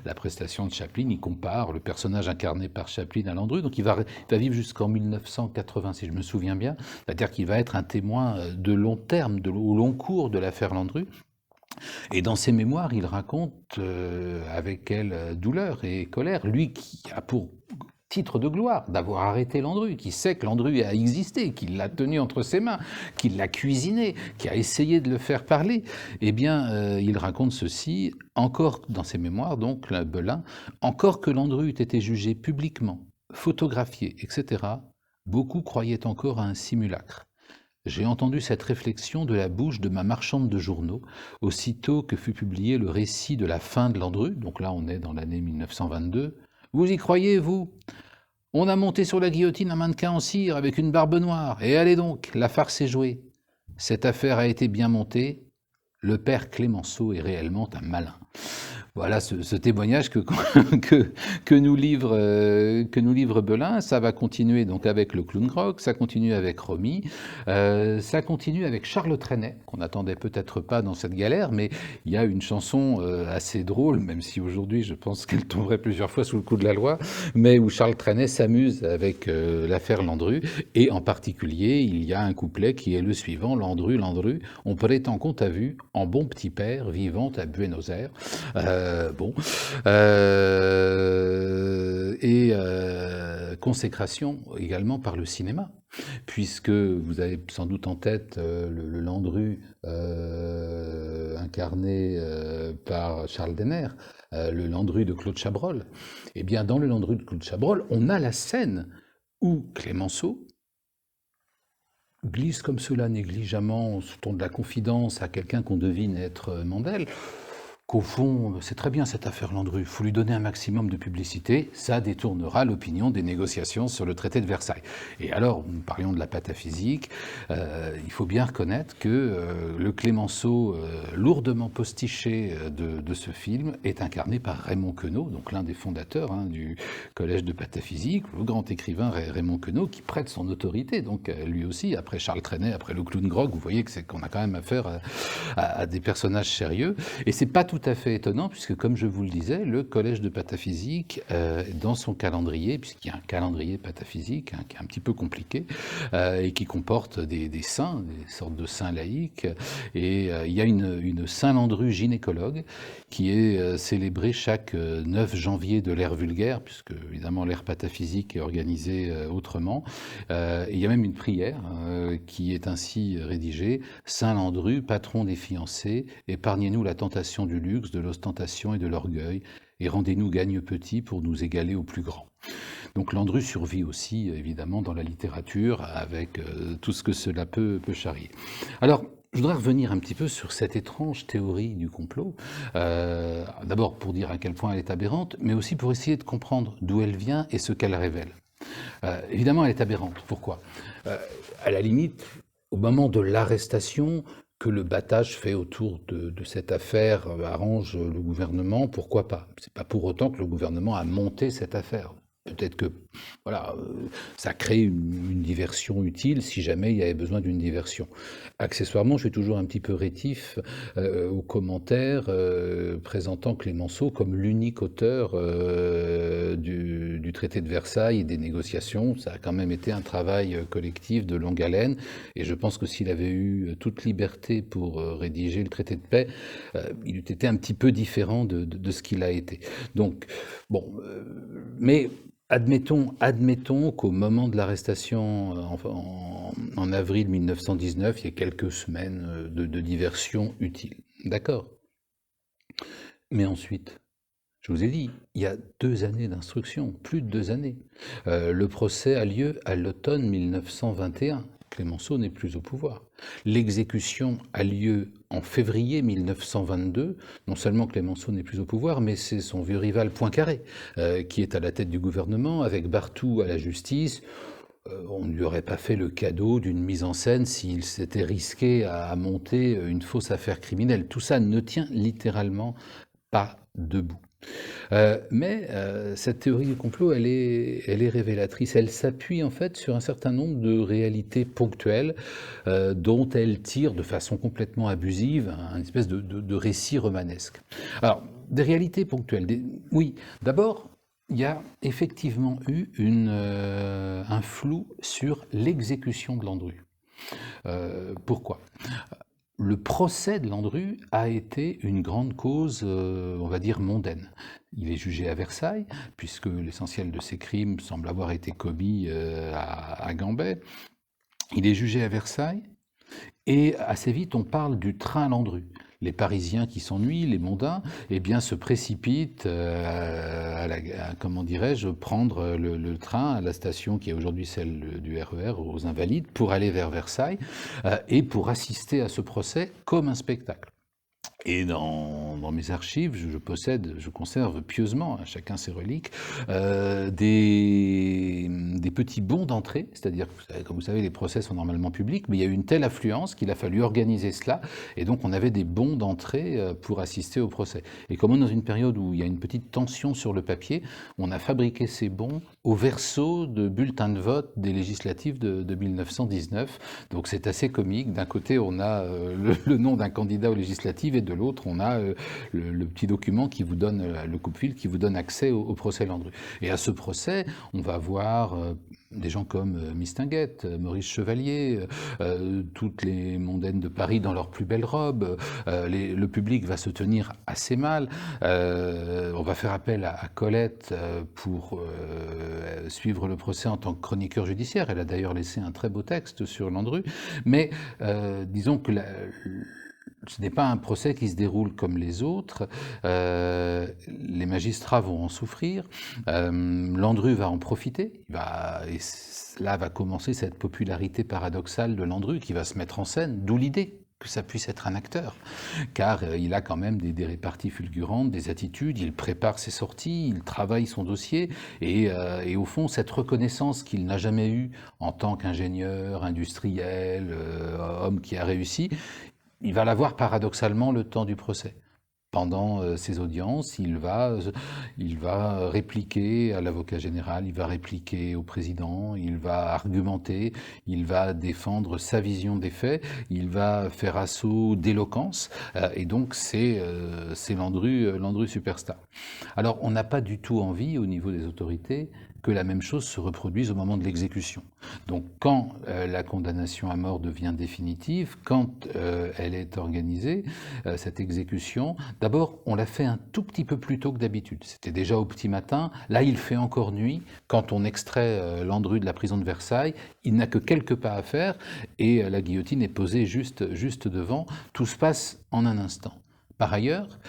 S1: la prestation de Chaplin, il compare le personnage incarné par Chaplin à Landru. Donc il va vivre jusqu'en 1980, si je me souviens bien. C'est-à-dire qu'il va être un témoin de long terme, au long cours de l'affaire Landru. Et dans ses mémoires, il raconte avec quelle douleur et colère, lui qui a pour titre de gloire d'avoir arrêté Landru, qui sait que Landru a existé, qu'il l'a tenu entre ses mains, qu'il l'a cuisiné, qui a essayé de le faire parler, eh bien, il raconte ceci, encore dans ses mémoires, donc, Belin, encore que Landru eût été jugé publiquement, photographié, etc., beaucoup croyaient encore à un simulacre. J'ai entendu cette réflexion de la bouche de ma marchande de journaux, aussitôt que fut publié le récit de la fin de Landru, donc là on est dans l'année 1922. Vous y croyez, vous? On a monté sur la guillotine un mannequin en cire avec une barbe noire, et allez donc, la farce est jouée. Cette affaire a été bien montée, le père Clémenceau est réellement un malin. Voilà ce témoignage que nous livre Belin. Ça va continuer donc avec le Clown Croc, ça continue avec Romy, ça continue avec Charles Trenet, qu'on n'attendait peut-être pas dans cette galère, mais il y a une chanson assez drôle, même si aujourd'hui je pense qu'elle tomberait plusieurs fois sous le coup de la loi, mais où Charles Trenet s'amuse avec l'affaire Landru, et en particulier il y a un couplet qui est le suivant: Landru, Landru, on prétend qu'on t'a vu en bon petit père vivant à Buenos Aires. Consécration également par le cinéma, puisque vous avez sans doute en tête le Landru incarné par Charles Denner, le Landru de Claude Chabrol. Eh bien, dans le Landru de Claude Chabrol, on a la scène où Clémenceau glisse comme cela négligemment, sous ton de la confidence, à quelqu'un qu'on devine être Mandel, qu'au fond, c'est très bien cette affaire Landru, il faut lui donner un maximum de publicité, ça détournera l'opinion des négociations sur le traité de Versailles. Et alors, nous parlions de la pataphysique, il faut bien reconnaître que le Clémenceau lourdement postiché de ce film est incarné par Raymond Queneau, donc l'un des fondateurs du collège de pataphysique, le grand écrivain Raymond Queneau, qui prête son autorité, donc lui aussi, après Charles Trenet, après le Clown Grog, vous voyez qu'on a quand même affaire à des personnages sérieux, et c'est pas tout à fait étonnant, puisque comme je vous le disais, le collège de pataphysique, dans son calendrier, puisqu'il y a un calendrier pataphysique qui est un petit peu compliqué, et qui comporte des saints, des sortes de saints laïcs, et il y a une Saint-Landru gynécologue qui est célébrée chaque 9 janvier de l'ère vulgaire, puisque évidemment l'ère pataphysique est organisée autrement. Et il y a même une prière qui est ainsi rédigée: Saint Landru, patron des fiancés, épargnez-nous la tentation du luxe, de l'ostentation et de l'orgueil, et rendez-nous gagne petit pour nous égaler au plus grand. Donc Landru survit aussi, évidemment, dans la littérature, avec tout ce que cela peut charrier. Alors, je voudrais revenir un petit peu sur cette étrange théorie du complot, d'abord pour dire à quel point elle est aberrante, mais aussi pour essayer de comprendre d'où elle vient et ce qu'elle révèle. Évidemment, elle est aberrante. Pourquoi? À la limite, au moment de l'arrestation, que le battage fait autour de cette affaire arrange le gouvernement, pourquoi pas? C'est pas pour autant que le gouvernement a monté cette affaire. Peut-être que voilà, ça crée une diversion utile si jamais il y avait besoin d'une diversion. Accessoirement, je suis toujours un petit peu rétif aux commentaires présentant Clémenceau comme l'unique auteur du traité de Versailles et des négociations. Ça a quand même été un travail collectif de longue haleine, et je pense que s'il avait eu toute liberté pour rédiger le traité de paix, il eût été un petit peu différent de ce qu'il a été. Donc, bon, mais admettons qu'au moment de l'arrestation en avril 1919, il y ait quelques semaines de diversion utile. D'accord. Mais ensuite, je vous ai dit, il y a 2 années d'instruction, plus de 2 années. Le procès a lieu à l'automne 1921. Clémenceau n'est plus au pouvoir. L'exécution a lieu en février 1922. Non seulement Clémenceau n'est plus au pouvoir, mais c'est son vieux rival Poincaré qui est à la tête du gouvernement, avec Barthou à la justice. On ne lui aurait pas fait le cadeau d'une mise en scène s'il s'était risqué à monter une fausse affaire criminelle. Tout ça ne tient littéralement pas debout. Mais cette théorie du complot, elle est révélatrice. Elle s'appuie en fait sur un certain nombre de réalités ponctuelles dont elle tire de façon complètement abusive un espèce de récit romanesque. Alors, des réalités ponctuelles. Oui, d'abord, il y a effectivement eu un flou sur l'exécution de Landru. Pourquoi ? le procès de Landru a été une grande cause, on va dire, mondaine. Il est jugé à Versailles, puisque l'essentiel de ses crimes semble avoir été commis à Gambais. Il est jugé à Versailles, et assez vite on parle du train Landru. Les Parisiens qui s'ennuient, les mondains, eh bien, se précipitent comment dirais-je, prendre le train à la station qui est aujourd'hui celle du RER aux Invalides pour aller vers Versailles et pour assister à ce procès comme un spectacle. Et dans mes archives, je conserve pieusement, à chacun ses reliques, des petits bons d'entrée, c'est-à-dire que, comme vous savez, les procès sont normalement publics, mais il y a eu une telle affluence qu'il a fallu organiser cela, et donc on avait des bons d'entrée pour assister au procès. Et comme on est dans une période où il y a une petite tension sur le papier, on a fabriqué ces bons au verso de bulletins de vote des législatives de 1919, donc c'est assez comique. D'un côté, on a le nom d'un candidat aux législatives, et de l'autre, on a le petit document qui vous donne, le coupe-fil, qui vous donne accès au procès Landru. Et à ce procès, on va voir des gens comme Mistinguett, Maurice Chevalier, toutes les mondaines de Paris dans leurs plus belles robes. Le public va se tenir assez mal. On va faire appel à Colette pour suivre le procès en tant que chroniqueur judiciaire. Elle a d'ailleurs laissé un très beau texte sur Landru. Mais disons que ce n'est pas un procès qui se déroule comme les autres. Les magistrats vont en souffrir. Landru va en profiter. Et là va commencer cette popularité paradoxale de Landru qui va se mettre en scène, d'où l'idée que ça puisse être un acteur, car il a quand même des réparties fulgurantes, des attitudes, il prépare ses sorties, il travaille son dossier, et au fond, cette reconnaissance qu'il n'a jamais eue en tant qu'ingénieur, industriel, homme qui a réussi, il va l'avoir paradoxalement le temps du procès. Pendant ces audiences, il va répliquer à l'avocat général, il va répliquer au président, il va argumenter, il va défendre sa vision des faits, il va faire assaut d'éloquence, et donc c'est Landru superstar. Alors on n'a pas du tout envie au niveau des autorités que la même chose se reproduise au moment de l'exécution. Donc quand la condamnation à mort devient définitive, quand elle est organisée, cette exécution, d'abord on l'a fait un tout petit peu plus tôt que d'habitude. C'était déjà au petit matin, là il fait encore nuit. Quand on extrait Landru de la prison de Versailles, il n'a que quelques pas à faire et la guillotine est posée juste devant. Tout se passe en un instant. Par ailleurs,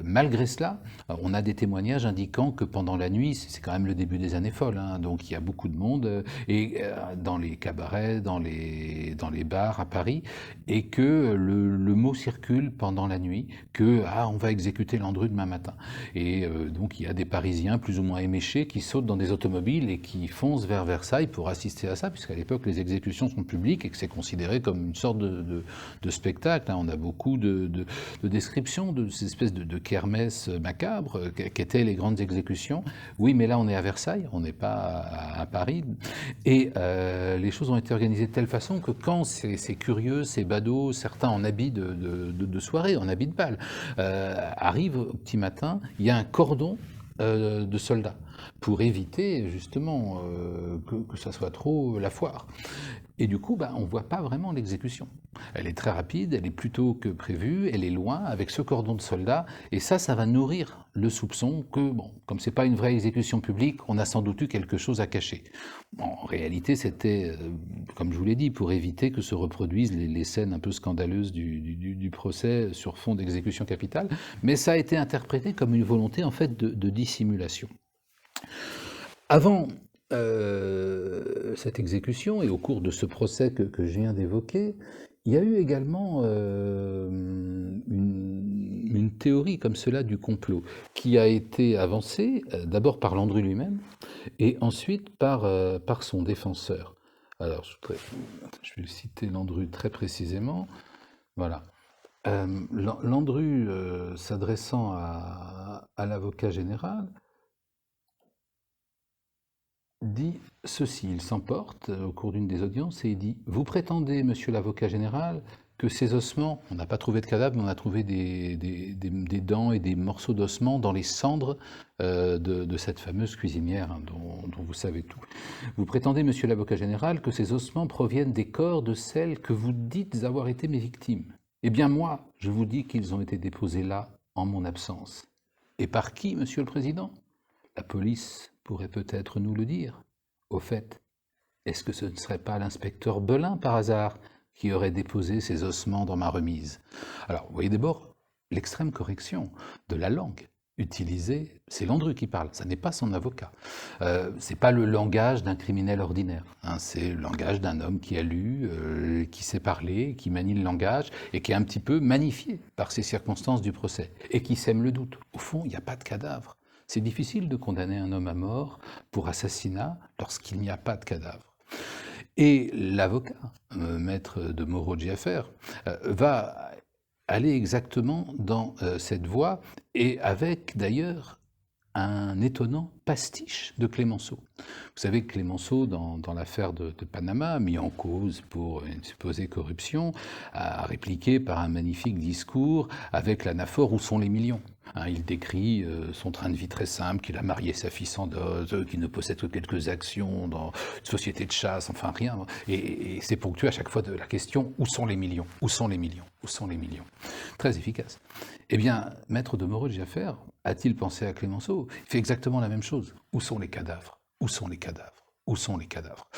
S1: malgré cela, on a des témoignages indiquant que pendant la nuit, c'est quand même le début des années folles, hein, donc il y a beaucoup de monde, et dans les cabarets, dans les bars à Paris, et que le mot circule pendant la nuit, que on va exécuter Landru demain matin. Et donc il y a des Parisiens plus ou moins éméchés qui sautent dans des automobiles et qui foncent vers Versailles pour assister à ça, puisqu'à l'époque les exécutions sont publiques et que c'est considéré comme une sorte de spectacle, hein. On a beaucoup de descriptions de ces espèces de kermesse macabre qu'étaient les grandes exécutions. Oui, mais là on est à Versailles, on n'est pas à Paris. Et les choses ont été organisées de telle façon que quand ces curieux, ces badauds, certains en habit de soirée, en habit de bal, arrivent au petit matin, il y a un cordon de soldats pour éviter justement que ça soit trop la foire. Et du coup, on ne voit pas vraiment l'exécution. Elle est très rapide, elle est plus tôt que prévu, elle est loin, avec ce cordon de soldats, et ça va nourrir le soupçon que, comme ce n'est pas une vraie exécution publique, on a sans doute eu quelque chose à cacher. En réalité, c'était, comme je vous l'ai dit, pour éviter que se reproduisent les scènes un peu scandaleuses du procès sur fond d'exécution capitale, mais ça a été interprété comme une volonté, en fait, de dissimulation. Avant cette exécution et au cours de ce procès que je viens d'évoquer, il y a eu également une théorie comme cela du complot qui a été avancée d'abord par Landru lui-même et ensuite par son défenseur. Alors, je vais citer Landru très précisément. Voilà. Landru, s'adressant à l'avocat général, dit ceci, il s'emporte au cours d'une des audiences et il dit « Vous prétendez, monsieur l'avocat général, que ces ossements, on n'a pas trouvé de cadavre, mais on a trouvé des dents et des morceaux d'ossements dans les cendres de cette fameuse cuisinière hein, dont vous savez tout. Vous prétendez, monsieur l'avocat général, que ces ossements proviennent des corps de celles que vous dites avoir été mes victimes. Eh bien moi, je vous dis qu'ils ont été déposés là en mon absence. Et par qui, Monsieur le Président? La police pourrait peut-être nous le dire. Au fait, est-ce que ce ne serait pas l'inspecteur Belin, par hasard, qui aurait déposé ces ossements dans ma remise? Alors, vous voyez d'abord l'extrême correction de la langue utilisée, c'est Landru qui parle, ça n'est pas son avocat. C'est pas le langage d'un criminel ordinaire, hein, c'est le langage d'un homme qui a lu, qui sait parler, qui manie le langage et qui est un petit peu magnifié par ces circonstances du procès et qui sème le doute. Au fond, il n'y a pas de cadavre. C'est difficile de condamner un homme à mort pour assassinat lorsqu'il n'y a pas de cadavre. Et l'avocat, maître de Moreau-Diaffer, va aller exactement dans cette voie, et avec d'ailleurs un étonnant pastiche de Clémenceau. Vous savez que Clémenceau, dans l'affaire de Panama, mis en cause pour une supposée corruption, a répliqué par un magnifique discours avec l'anaphore « Où sont les millions ?» Il décrit son train de vie très simple, qu'il a marié sa fille sans dot, qu'il ne possède que quelques actions dans une société de chasse, enfin rien. Et c'est ponctué à chaque fois de la question « Où sont les millions ? Où sont les millions ? Où sont les millions ?» Très efficace. Eh bien, maître de Moreau-Diaffer a-t-il pensé à Clémenceau? Il fait exactement la même chose. Où sont les cadavres? Où sont les cadavres? Où sont les cadavres?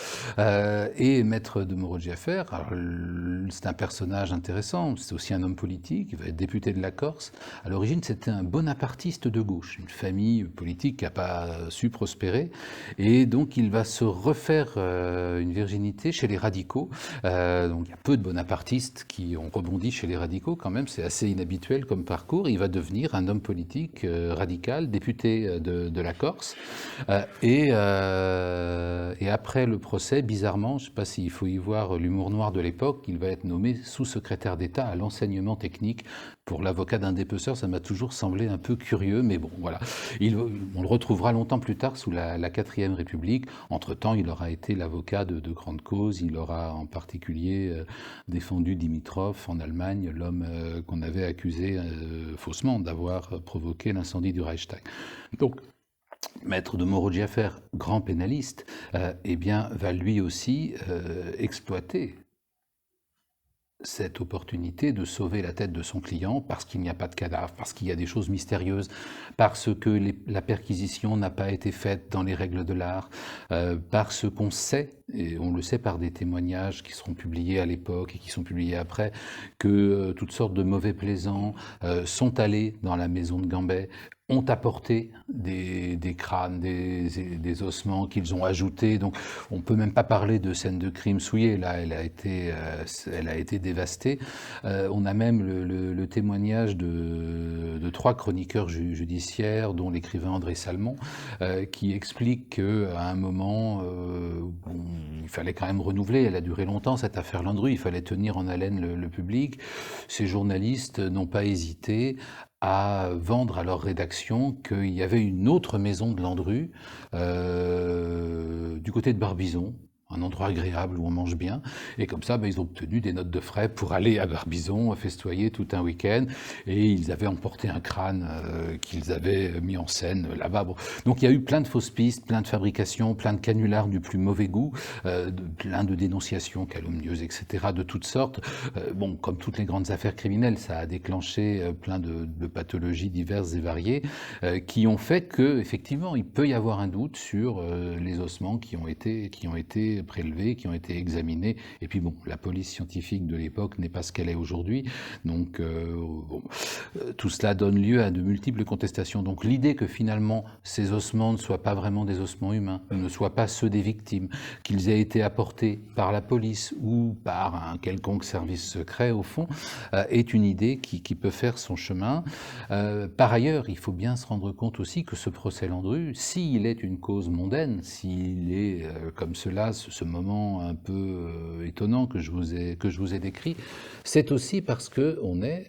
S1: Et maître de Moreau-Diaffer, c'est un personnage intéressant, c'est aussi un homme politique, il va être député de la Corse. À l'origine, c'était un bonapartiste de gauche, une famille politique qui n'a pas su prospérer, et donc il va se refaire une virginité chez les radicaux. Donc il y a peu de bonapartistes qui ont rebondi chez les radicaux quand même, c'est assez inhabituel comme parcours. Il va devenir un homme politique radical, député de la Corse, et après le procès, bizarrement, je ne sais pas s'il faut y voir l'humour noir de l'époque, il va être nommé sous-secrétaire d'État à l'enseignement technique. Pour l'avocat d'un dépeceur, ça m'a toujours semblé un peu curieux, mais bon, voilà. On le retrouvera longtemps plus tard sous la 4e République. Entre-temps, il aura été l'avocat de grandes causes. Il aura en particulier défendu Dimitrov en Allemagne, l'homme qu'on avait accusé faussement d'avoir provoqué l'incendie du Reichstag. Donc, maître de Moreau-Diaffer, grand pénaliste, eh bien, va lui aussi exploiter cette opportunité de sauver la tête de son client parce qu'il n'y a pas de cadavre, parce qu'il y a des choses mystérieuses, parce que la perquisition n'a pas été faite dans les règles de l'art, parce qu'on sait, et on le sait par des témoignages qui seront publiés à l'époque et qui sont publiés après, que toutes sortes de mauvais plaisants sont allés dans la maison de Gambet, ont apporté des crânes, des ossements qu'ils ont ajoutés. Donc on ne peut même pas parler de scène de crime souillée, là elle a été dévastée. On a même le témoignage de 3 chroniqueurs judiciaires, dont l'écrivain André Salmon, qui explique qu'à un moment, il fallait quand même renouveler, elle a duré longtemps cette affaire Landru, il fallait tenir en haleine le public. Ces journalistes n'ont pas hésité à vendre à leur rédaction qu'il y avait une autre maison de Landru du côté de Barbizon, un endroit agréable où on mange bien, et comme ça, ils ont obtenu des notes de frais pour aller à Barbizon, festoyer tout un week-end, et ils avaient emporté un crâne qu'ils avaient mis en scène là-bas. Bon. Donc il y a eu plein de fausses pistes, plein de fabrications, plein de canulars du plus mauvais goût, plein de dénonciations calomnieuses, etc., de toutes sortes. Bon, comme toutes les grandes affaires criminelles, ça a déclenché plein de pathologies diverses et variées, qui ont fait que, effectivement, il peut y avoir un doute sur les ossements qui ont été prélevés, qui ont été examinés. Et puis bon, la police scientifique de l'époque n'est pas ce qu'elle est aujourd'hui. Donc tout cela donne lieu à de multiples contestations. Donc l'idée que finalement ces ossements ne soient pas vraiment des ossements humains, ne soient pas ceux des victimes, qu'ils aient été apportés par la police ou par un quelconque service secret au fond, est une idée qui peut faire son chemin. Par ailleurs, il faut bien se rendre compte aussi que ce procès Landru, s'il est une cause mondaine, s'il est comme cela, ce moment un peu étonnant que je vous ai décrit, c'est aussi parce qu'on est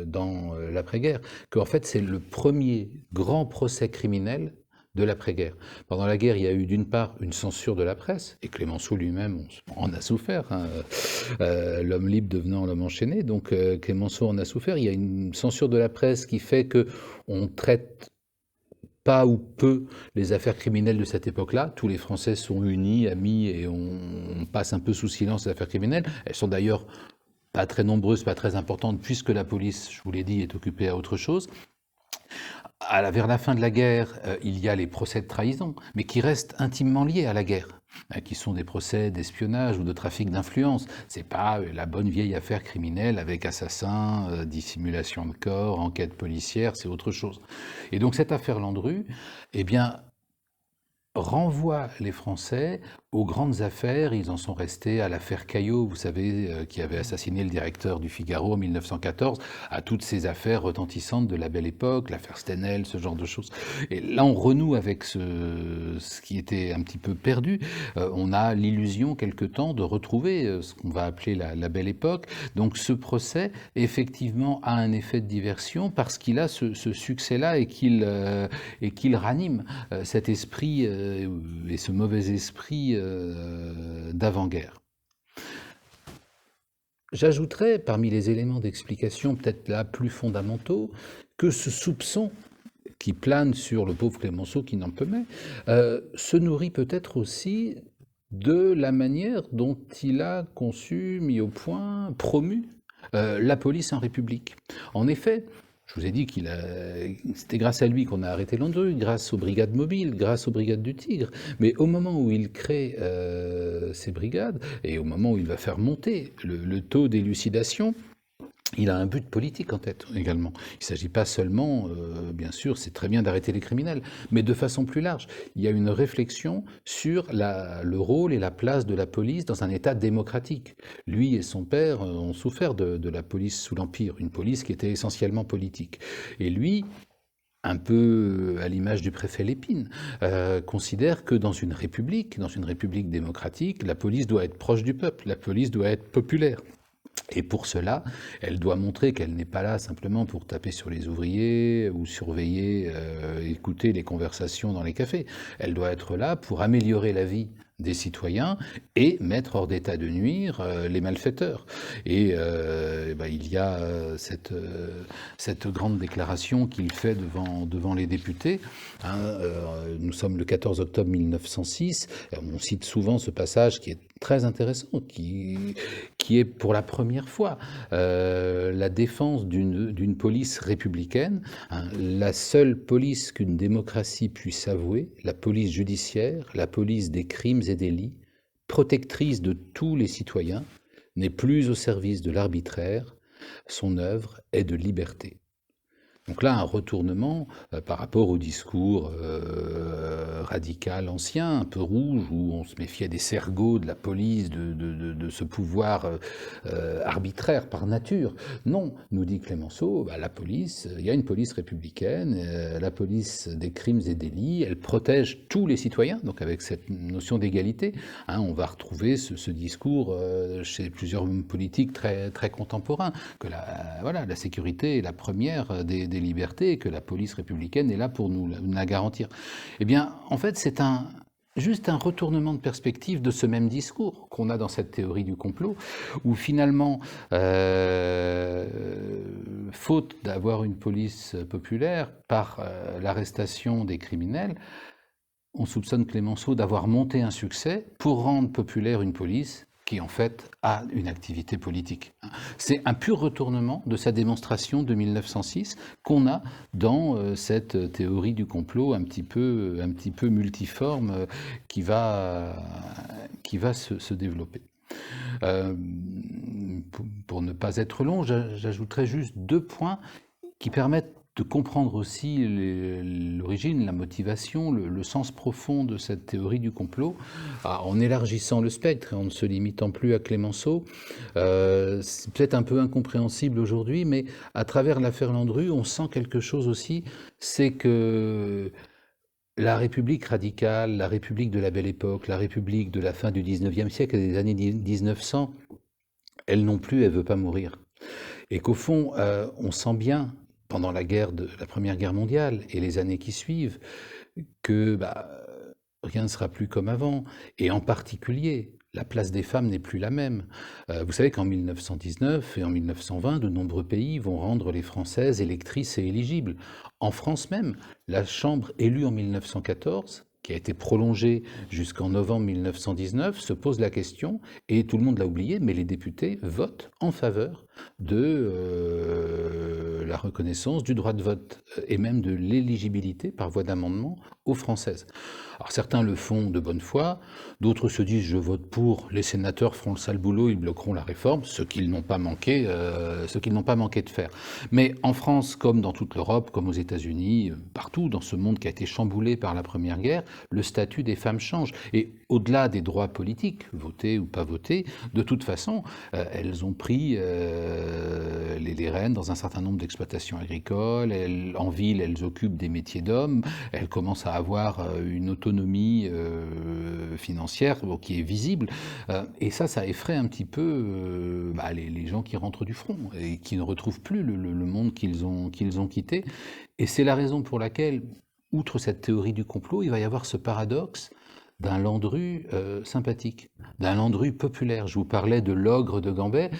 S1: dans l'après-guerre, qu'en fait c'est le premier grand procès criminel de l'après-guerre. Pendant la guerre, il y a eu d'une part une censure de la presse, et Clémenceau lui-même en a souffert, hein, l'homme libre devenant l'homme enchaîné, donc Clémenceau en a souffert. Il y a une censure de la presse qui fait qu'on traite pas ou peu les affaires criminelles de cette époque-là. Tous les Français sont unis, amis, et on passe un peu sous silence les affaires criminelles. Elles sont d'ailleurs pas très nombreuses, pas très importantes, puisque la police, je vous l'ai dit, est occupée à autre chose. Vers la fin de la guerre, il y a les procès de trahison, mais qui restent intimement liés à la guerre, qui sont des procès d'espionnage ou de trafic d'influence. C'est pas la bonne vieille affaire criminelle avec assassin, dissimulation de corps, enquête policière, c'est autre chose. Et donc cette affaire Landru, eh bien, renvoie les Français aux grandes affaires. Ils en sont restés à l'affaire Caillot, vous savez, qui avait assassiné le directeur du Figaro en 1914, à toutes ces affaires retentissantes de la Belle Époque, l'affaire Stenel, ce genre de choses. Et là, on renoue avec ce qui était un petit peu perdu. On a l'illusion, quelque temps, de retrouver ce qu'on va appeler la Belle Époque. Donc ce procès, effectivement, a un effet de diversion parce qu'il a ce succès-là et qu'il ranime cet esprit et ce mauvais esprit d'avant-guerre. J'ajouterais, parmi les éléments d'explication peut-être là plus fondamentaux, que ce soupçon qui plane sur le pauvre Clémenceau qui n'en peut mais, se nourrit peut-être aussi de la manière dont il a conçu, mis au point, promu la police en République. En effet, je vous ai dit c'était grâce à lui qu'on a arrêté Landru, grâce aux brigades mobiles, grâce aux brigades du Tigre. Mais au moment où il crée ces brigades, et au moment où il va faire monter le taux d'élucidation, il a un but politique en tête également. Il ne s'agit pas seulement, bien sûr, c'est très bien d'arrêter les criminels, mais de façon plus large. Il y a une réflexion sur le rôle et la place de la police dans un État démocratique. Lui et son père ont souffert de la police sous l'Empire, une police qui était essentiellement politique. Et lui, un peu à l'image du préfet Lépine, considère que dans une république démocratique, la police doit être proche du peuple, la police doit être populaire. Et pour cela, elle doit montrer qu'elle n'est pas là simplement pour taper sur les ouvriers ou surveiller, écouter les conversations dans les cafés. Elle doit être là pour améliorer la vie des citoyens et mettre hors d'état de nuire les malfaiteurs. Et il y a cette grande déclaration qu'il fait devant les députés. Nous sommes le 14 octobre 1906. On cite souvent ce passage qui est très intéressant, qui est pour la première fois la défense d'une police républicaine, la seule police qu'une démocratie puisse avouer, la police judiciaire, la police des crimes et délits, protectrice de tous les citoyens, n'est plus au service de l'arbitraire, son œuvre est de liberté. Donc là, un retournement par rapport au discours radical ancien, un peu rouge, où on se méfiait des cergots de la police, de ce pouvoir arbitraire par nature. Non, nous dit Clémenceau, la police, il y a une police républicaine, la police des crimes et délits, elle protège tous les citoyens, donc avec cette notion d'égalité. On va retrouver ce discours chez plusieurs hommes politiques très, très contemporains, que la sécurité est la première des libertés et que la police républicaine est là pour nous la garantir. Eh bien, en fait, c'est juste un retournement de perspective de ce même discours qu'on a dans cette théorie du complot, où finalement, faute d'avoir une police populaire, par l'arrestation des criminels, on soupçonne Clémenceau d'avoir monté un succès pour rendre populaire une police qui en fait a une activité politique. C'est un pur retournement de sa démonstration de 1906 qu'on a dans cette théorie du complot un petit peu multiforme qui va se développer. Pour ne pas être long, j'ajouterai juste 2 points qui permettent de comprendre aussi l'origine, la motivation, le sens profond de cette théorie du complot, en élargissant le spectre et en ne se limitant plus à Clémenceau. C'est peut-être un peu incompréhensible aujourd'hui, mais à travers l'affaire Landru, on sent quelque chose aussi, c'est que la République radicale, la République de la Belle Époque, la République de la fin du 19e siècle et des années 1900, elle non plus, elle ne veut pas mourir. Et qu'au fond, on sent bien, pendant la Première Guerre mondiale et les années qui suivent, que rien ne sera plus comme avant. Et en particulier, la place des femmes n'est plus la même. Vous savez qu'en 1919 et en 1920, de nombreux pays vont rendre les Françaises électrices et éligibles. En France même, la Chambre élue en 1914 qui a été prolongé jusqu'en novembre 1919, se pose la question, et tout le monde l'a oublié, mais les députés votent en faveur de la reconnaissance du droit de vote et même de l'éligibilité par voie d'amendement aux Françaises. Alors certains le font de bonne foi, d'autres se disent je vote pour, les sénateurs feront le sale boulot, ils bloqueront la réforme, ce qu'ils n'ont pas manqué de faire. Mais en France, comme dans toute l'Europe, comme aux États-Unis, partout dans ce monde qui a été chamboulé par la Première Guerre, le statut des femmes change. Et au-delà des droits politiques, voter ou pas voter, de toute façon, elles ont pris les rênes dans un certain nombre d'exploitations agricoles. En ville, elles occupent des métiers d'hommes. Elles commencent à avoir une autonomie financière qui est visible. Et ça effraie un petit peu les gens qui rentrent du front et qui ne retrouvent plus le monde qu'ils ont quitté. Et c'est la raison pour laquelle, outre cette théorie du complot, il va y avoir ce paradoxe d'un Landru sympathique, d'un Landru populaire. Je vous parlais de l'ogre de Gambet.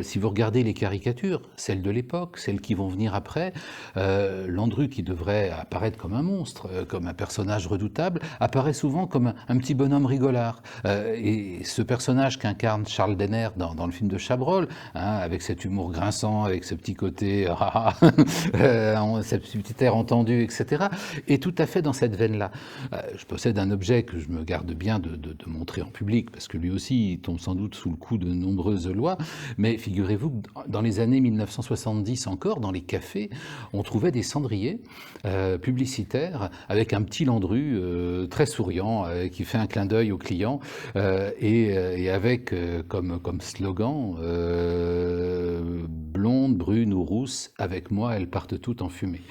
S1: Si vous regardez les caricatures, celles de l'époque, celles qui vont venir après, Landru, qui devrait apparaître comme un monstre, comme un personnage redoutable, apparaît souvent comme un petit bonhomme rigolard. Et ce personnage qu'incarne Charles Denner dans le film de Chabrol, avec cet humour grinçant, avec ce petit côté, ce petit air entendu, etc., est tout à fait dans cette veine-là. Je possède un objet que je me garde bien de montrer en public, parce que lui aussi, il tombe sans doute sous le coup de nombreuses lois, mais figurez-vous que dans les années 1970 encore, dans les cafés, on trouvait des cendriers publicitaires avec un petit Landru très souriant, qui fait un clin d'œil aux clients, et avec comme slogan blonde, brune ou rousse, avec moi, elles partent toutes en fumée.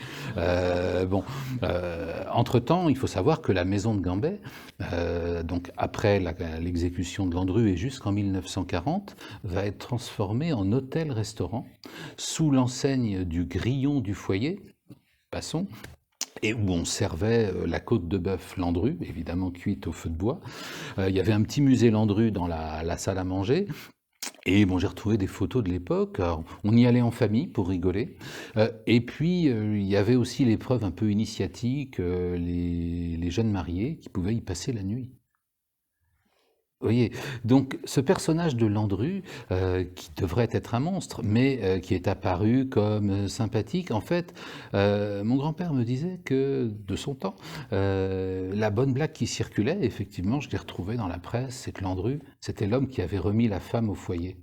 S1: Entre-temps, il faut savoir que la maison de Gambet, donc après l'exécution de Landru et jusqu'en 1940, va être transformée en hôtel-restaurant sous l'enseigne du Grillon du Foyer, passons, et où on servait la côte de bœuf Landru, évidemment cuite au feu de bois. Il y avait un petit musée Landru dans la salle à manger. Et bon, j'ai retrouvé des photos de l'époque. On y allait en famille pour rigoler. Et puis, il y avait aussi l'épreuve un peu initiatique, les jeunes mariés qui pouvaient y passer la nuit. Vous voyez, donc ce personnage de Landru, qui devrait être un monstre, mais qui est apparu comme sympathique, en fait, mon grand-père me disait que, de son temps, la bonne blague qui circulait, effectivement, je l'ai retrouvée dans la presse, c'est que Landru, c'était l'homme qui avait remis la femme au foyer.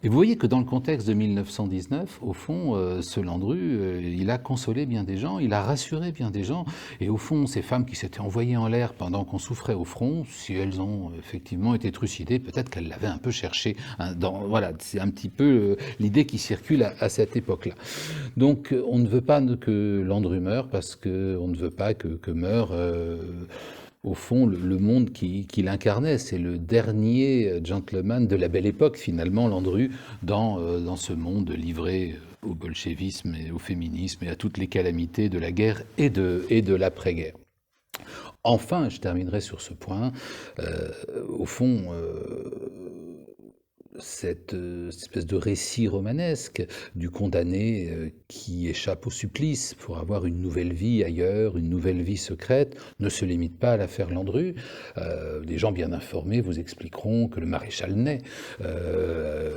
S1: Et vous voyez que dans le contexte de 1919, au fond, ce Landru, il a consolé bien des gens, il a rassuré bien des gens, et au fond, ces femmes qui s'étaient envoyées en l'air pendant qu'on souffrait au front, si elles ont effectivement été trucidées, peut-être qu'elles l'avaient un peu cherché. Voilà, c'est un petit peu l'idée qui circule à cette époque-là. Donc, on ne veut pas que Landru meure, parce qu'on ne veut pas que meure... au fond, le monde qu'il incarnait, c'est le dernier gentleman de la belle époque, finalement, Landru, dans ce monde livré au bolchevisme et au féminisme et à toutes les calamités de la guerre et de l'après-guerre. Enfin, je terminerai sur ce point, au fond... cette espèce de récit romanesque du condamné qui échappe au supplice pour avoir une nouvelle vie ailleurs, une nouvelle vie secrète, ne se limite pas à l'affaire Landru. Des gens bien informés vous expliqueront que le maréchal Ney,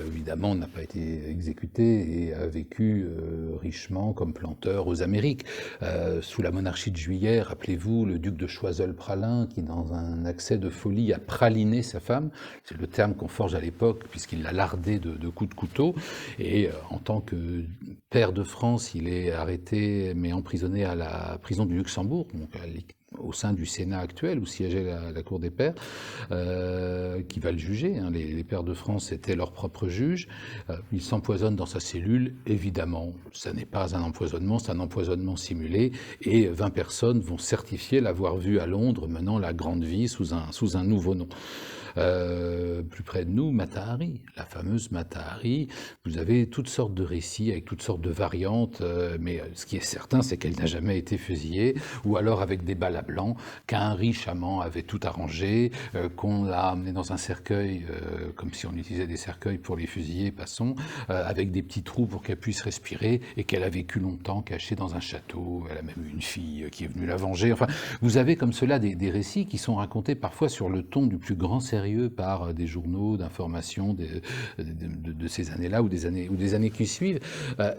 S1: évidemment, n'a pas été exécuté et a vécu richement comme planteur aux Amériques. Sous la monarchie de Juillet, rappelez-vous, le duc de Choiseul-Praslin, qui dans un accès de folie a praliné sa femme, c'est le terme qu'on forge à l'époque, puisqu'il l'a lardé de coups de couteau, et en tant que pair de France, il est arrêté mais emprisonné à la prison du Luxembourg, donc au sein du Sénat actuel, où siégeait la Cour des pairs, qui va le juger. Les pairs de France étaient leurs propres juges. Il s'empoisonne dans sa cellule. Évidemment, ça n'est pas un empoisonnement, c'est un empoisonnement simulé. Et 20 personnes vont certifier l'avoir vu à Londres menant la grande vie sous un nouveau nom. Plus près de nous, Mata Hari, la fameuse Mata Hari. Vous avez toutes sortes de récits avec toutes sortes de variantes, mais ce qui est certain, c'est qu'elle n'a jamais été fusillée, ou alors avec des balles à blanc, qu'un riche amant avait tout arrangé, qu'on l'a amené dans un cercueil, comme si on utilisait des cercueils pour les fusiller, passons, avec des petits trous pour qu'elle puisse respirer, et qu'elle a vécu longtemps cachée dans un château. Elle a même eu une fille qui est venue la venger. Enfin, vous avez comme cela des récits qui sont racontés parfois sur le ton du plus grand sérieux par des journaux d'information de ces années-là ou des années qui suivent.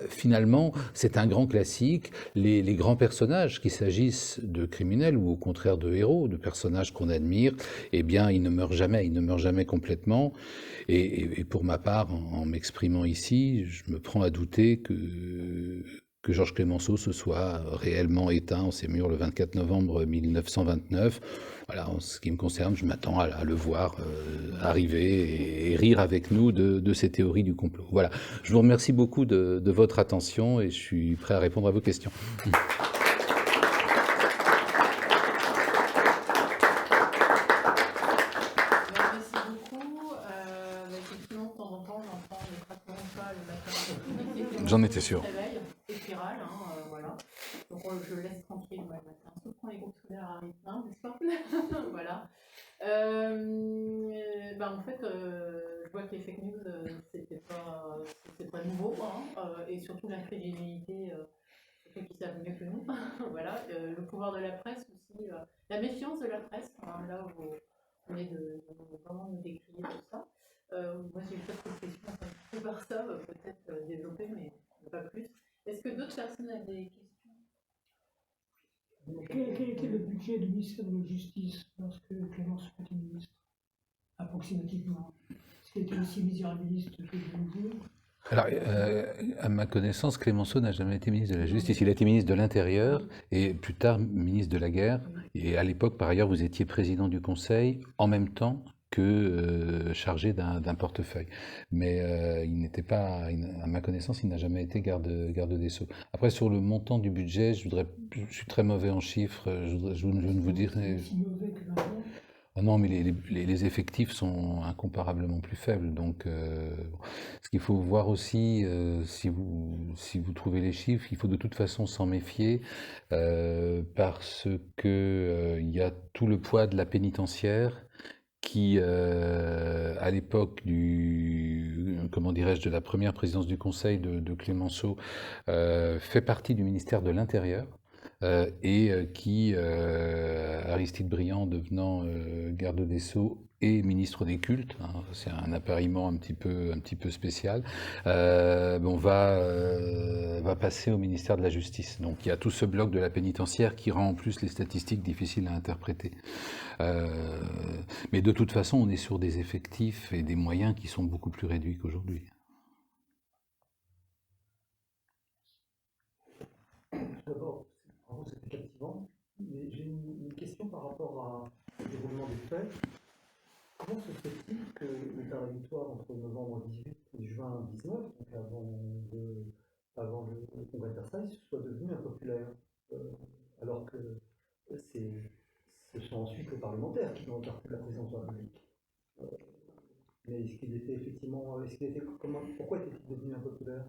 S1: Finalement, c'est un grand classique. Les grands personnages, qu'il s'agisse de criminels ou au contraire de héros, de personnages qu'on admire, eh bien, ils ne meurent jamais complètement. Et pour ma part, en m'exprimant ici, je me prends à douter que Georges Clemenceau se soit réellement éteint en ses murs le 24 novembre 1929. Voilà, en ce qui me concerne, je m'attends à le voir arriver et rire avec nous de ces théories du complot. Voilà, je vous remercie beaucoup de votre attention et je suis prêt à répondre à vos questions. J'en étais sûr.
S2: C'est spiral, voilà. Donc je le laisse tranquille le matin, sauf quand les groupes scolaires arrivent, n'est-ce pas? Voilà. En fait, je vois que les fake news, c'est pas nouveau, et surtout l'incrédulité, ceux qui savent mieux que nous. Voilà. Le pouvoir de la presse aussi, la méfiance de la presse, là où on est vraiment nous décrier tout ça. Moi, j'ai eu quelques questions un peu par ça, peut-être développer, mais pas plus. Est-ce que d'autres personnes ont des questions?
S3: Quel était le budget du ministère de la Justice lorsque Clémenceau était ministre, approximativement? Est-ce qu'il était aussi misérabiliste que de nos jours?
S1: Alors, à ma connaissance, Clemenceau n'a jamais été ministre de la Justice. Il a été ministre de l'Intérieur et plus tard ministre de la Guerre. Et à l'époque, par ailleurs, vous étiez président du Conseil en même temps que chargé d'un portefeuille. Mais il n'était pas, à ma connaissance, il n'a jamais été garde des Sceaux. Après, sur le montant du budget, je suis très mauvais en chiffres, je ne vous dirai...
S3: Aussi mauvais que maintenant.
S1: Ah non, mais les effectifs sont incomparablement plus faibles. Donc, ce qu'il faut voir aussi, si vous trouvez les chiffres, il faut de toute façon s'en méfier parce que il y a tout le poids de la pénitentiaire qui, à l'époque de la première présidence du Conseil de Clemenceau, fait partie du ministère de l'Intérieur. Qui, Aristide Briand devenant garde des Sceaux et ministre des cultes, c'est un appariement un petit peu spécial, va passer au ministère de la Justice. Donc il y a tout ce bloc de la pénitentiaire qui rend en plus les statistiques difficiles à interpréter. Mais de toute façon, on est sur des effectifs et des moyens qui sont beaucoup plus réduits qu'aujourd'hui.
S4: D'abord, c'était captivant, mais j'ai une question par rapport au déroulement des faits. Comment se fait-il que le Victoire entre novembre 18 et juin 19, donc avant le congrès de Versailles, soit devenu impopulaire, alors que ce sont ensuite les parlementaires qui ont écarté la présidence de la République. Mais pourquoi était-il devenu impopulaire?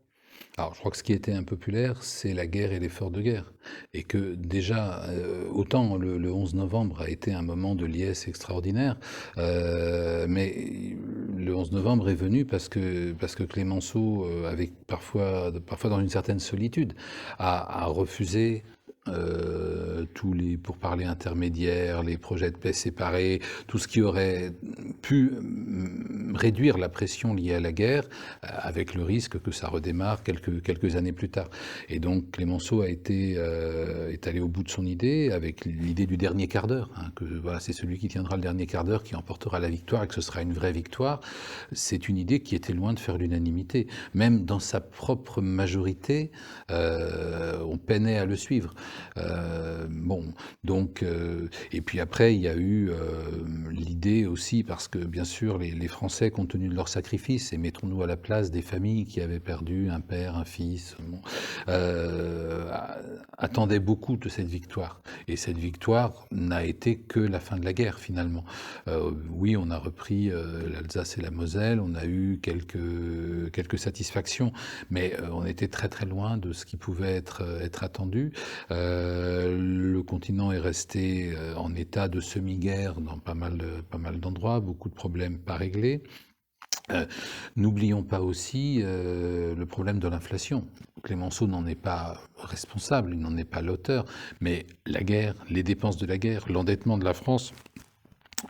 S1: Alors, je crois que ce qui était impopulaire, c'est la guerre et l'effort de guerre. Et que déjà, autant le 11 novembre a été un moment de liesse extraordinaire, mais le 11 novembre est venu parce que Clemenceau, avec parfois dans une certaine solitude, a refusé tous les pourparlers intermédiaires, les projets de paix séparés, tout ce qui aurait pu réduire la pression liée à la guerre, avec le risque que ça redémarre quelques années plus tard. Et donc Clemenceau est allé au bout de son idée, avec l'idée du dernier quart d'heure, que voilà, c'est celui qui tiendra le dernier quart d'heure qui emportera la victoire et que ce sera une vraie victoire. C'est une idée qui était loin de faire l'unanimité. Même dans sa propre majorité, on peinait à le suivre. Et puis après, il y a eu l'idée l'idée aussi, parce que bien sûr les Français, compte tenu de leur sacrifice, et mettons-nous à la place des familles qui avaient perdu un père, un fils, attendaient beaucoup de cette victoire. Et cette victoire n'a été que la fin de la guerre finalement. Oui, on a repris l'Alsace et la Moselle, on a eu quelques satisfactions, mais on était très très loin de ce qui pouvait être attendu. Le continent est resté en état de semi-guerre dans pas mal d'endroits, beaucoup de problèmes pas réglés. N'oublions pas aussi le problème de l'inflation. Clémenceau n'en est pas responsable, il n'en est pas l'auteur, mais la guerre, les dépenses de la guerre, l'endettement de la France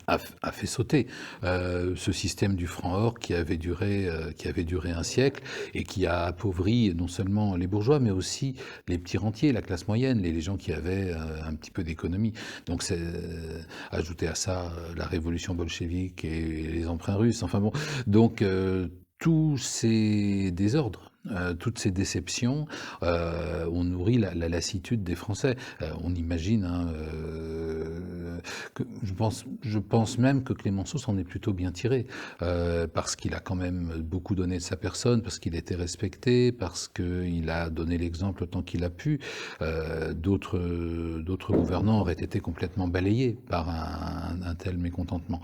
S1: a fait sauter ce système du franc or qui avait duré un siècle et qui a appauvri non seulement les bourgeois mais aussi les petits rentiers, la classe moyenne, les gens qui avaient un petit peu d'économie. Donc ajouter à ça la révolution bolchevique et les emprunts russes, enfin bon, donc tous ces désordres, toutes ces déceptions ont nourri la lassitude des Français. On imagine que je pense même que Clémenceau s'en est plutôt bien tiré, parce qu'il a quand même beaucoup donné de sa personne, parce qu'il était respecté, parce qu'il a donné l'exemple autant qu'il a pu. D'autres gouvernants auraient été complètement balayés par un tel mécontentement.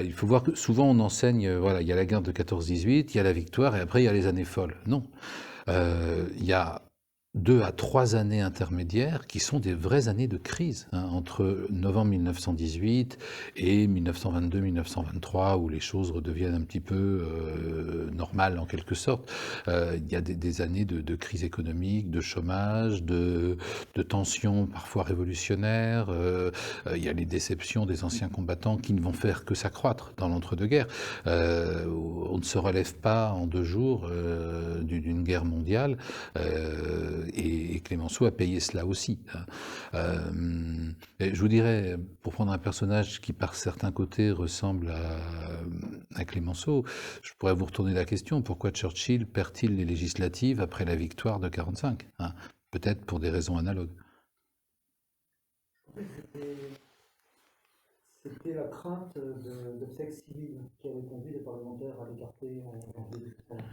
S1: Il faut voir que souvent on enseigne, voilà, il y a la guerre de 14-18, il y a la victoire et après il y a les années folles. Non, il y a 2 à 3 années intermédiaires qui sont des vraies années de crise, entre novembre 1918 et 1922-1923, où les choses redeviennent un petit peu normales en quelque sorte. Il y a des années de crise économique, de chômage, de tensions parfois révolutionnaires. Il y a les déceptions des anciens combattants qui ne vont faire que s'accroître dans l'entre-deux-guerres. On ne se relève pas en 2 jours d'une guerre mondiale. Et Clémenceau a payé cela aussi. Je vous dirais, pour prendre un personnage qui par certains côtés ressemble à Clémenceau, je pourrais vous retourner la question, pourquoi Churchill perd-il les législatives après la victoire de 1945 ? Peut-être pour des raisons analogues.
S4: C'était la crainte d'obsèques civiles qui avait conduit les parlementaires à l'écarter en janvier 1945.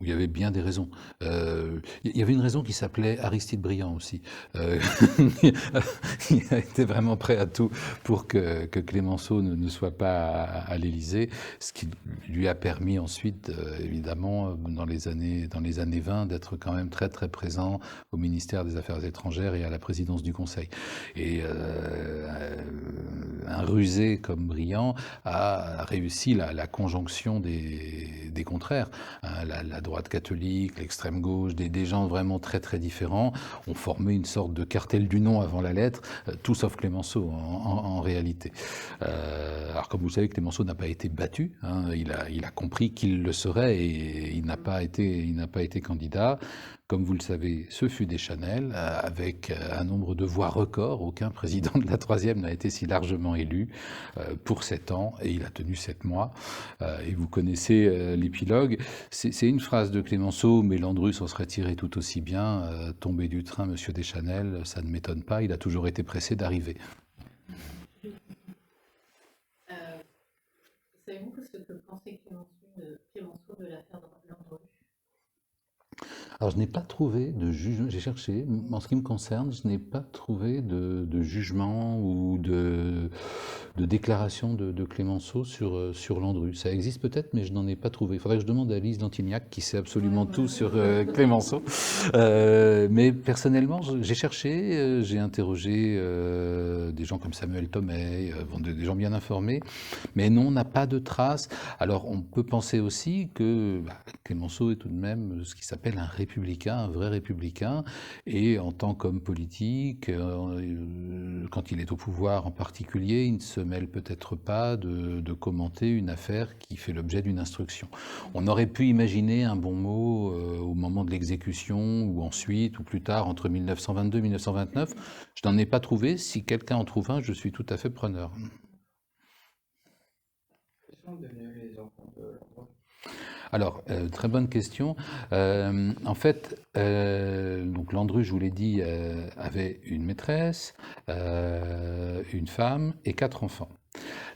S1: Il y avait bien des raisons. Il y avait une raison qui s'appelait Aristide Briand aussi. Il a été vraiment prêt à tout pour que Clémenceau ne soit pas à l'Élysée, ce qui lui a permis ensuite, évidemment, dans les années 20, d'être quand même très très présent au ministère des Affaires étrangères et à la présidence du Conseil. Et un rusé comme Briand a réussi la conjonction des contraires. La droite catholique, l'extrême gauche, des gens vraiment très très différents ont formé une sorte de cartel du non avant la lettre, tout sauf Clémenceau en réalité. Alors comme vous le savez, Clémenceau n'a pas été battu, il a compris qu'il le serait et il n'a pas été candidat. Comme vous le savez, ce fut Deschanel, avec un nombre de voix record. Aucun président de la troisième n'a été si largement élu pour 7 ans, et il a tenu 7 mois. Et vous connaissez l'épilogue. C'est une phrase de Clémenceau, mais Landru s'en serait tiré tout aussi bien. Tomber du train, monsieur Deschanel, ça ne m'étonne pas, il a toujours été pressé d'arriver.
S2: Savez-vous ce que pensait Clémenceau de l'affaire Landru ?
S1: Alors, je n'ai pas trouvé de jugement, j'ai cherché, en ce qui me concerne, je n'ai pas trouvé de jugement ou de déclaration de Clémenceau sur Landru. Ça existe peut-être, mais je n'en ai pas trouvé. Il faudrait que je demande à Lise Dantignac, qui sait absolument tout sur Clémenceau. Mais personnellement, j'ai cherché, j'ai interrogé des gens comme Samuel Tomei, des gens bien informés, mais non, on n'a pas de traces. Alors, on peut penser aussi que Clémenceau est tout de même ce qui s'appelle un républicain, un vrai républicain, et en tant qu'homme politique, quand il est au pouvoir en particulier, il ne se mêle peut-être pas de commenter une affaire qui fait l'objet d'une instruction. On aurait pu imaginer un bon mot au moment de l'exécution, ou ensuite, ou plus tard, entre 1922 et 1929. Je n'en ai pas trouvé. Si quelqu'un en trouve un, je suis tout à fait preneur.
S5: Quels sont devenus les enfants de Landru ?
S1: Alors, très bonne question. En fait, donc Landru, je vous l'ai dit, avait une maîtresse, une femme et 4 enfants.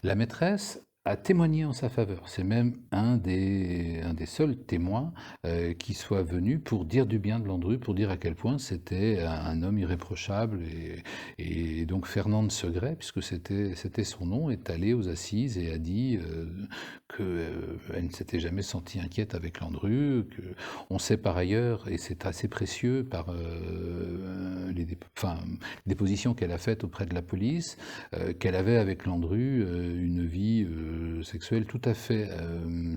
S1: La maîtresse a témoigné en sa faveur. C'est même un des seuls témoins qui soit venu pour dire du bien de Landru, pour dire à quel point c'était un homme irréprochable. Et donc Fernand de Segret, puisque c'était son nom, est allé aux assises et a dit qu'elle ne s'était jamais sentie inquiète avec Landru. On sait par ailleurs, et c'est assez précieux par les dépositions qu'elle a faites auprès de la police, qu'elle avait avec Landru une vie sexuelle tout à fait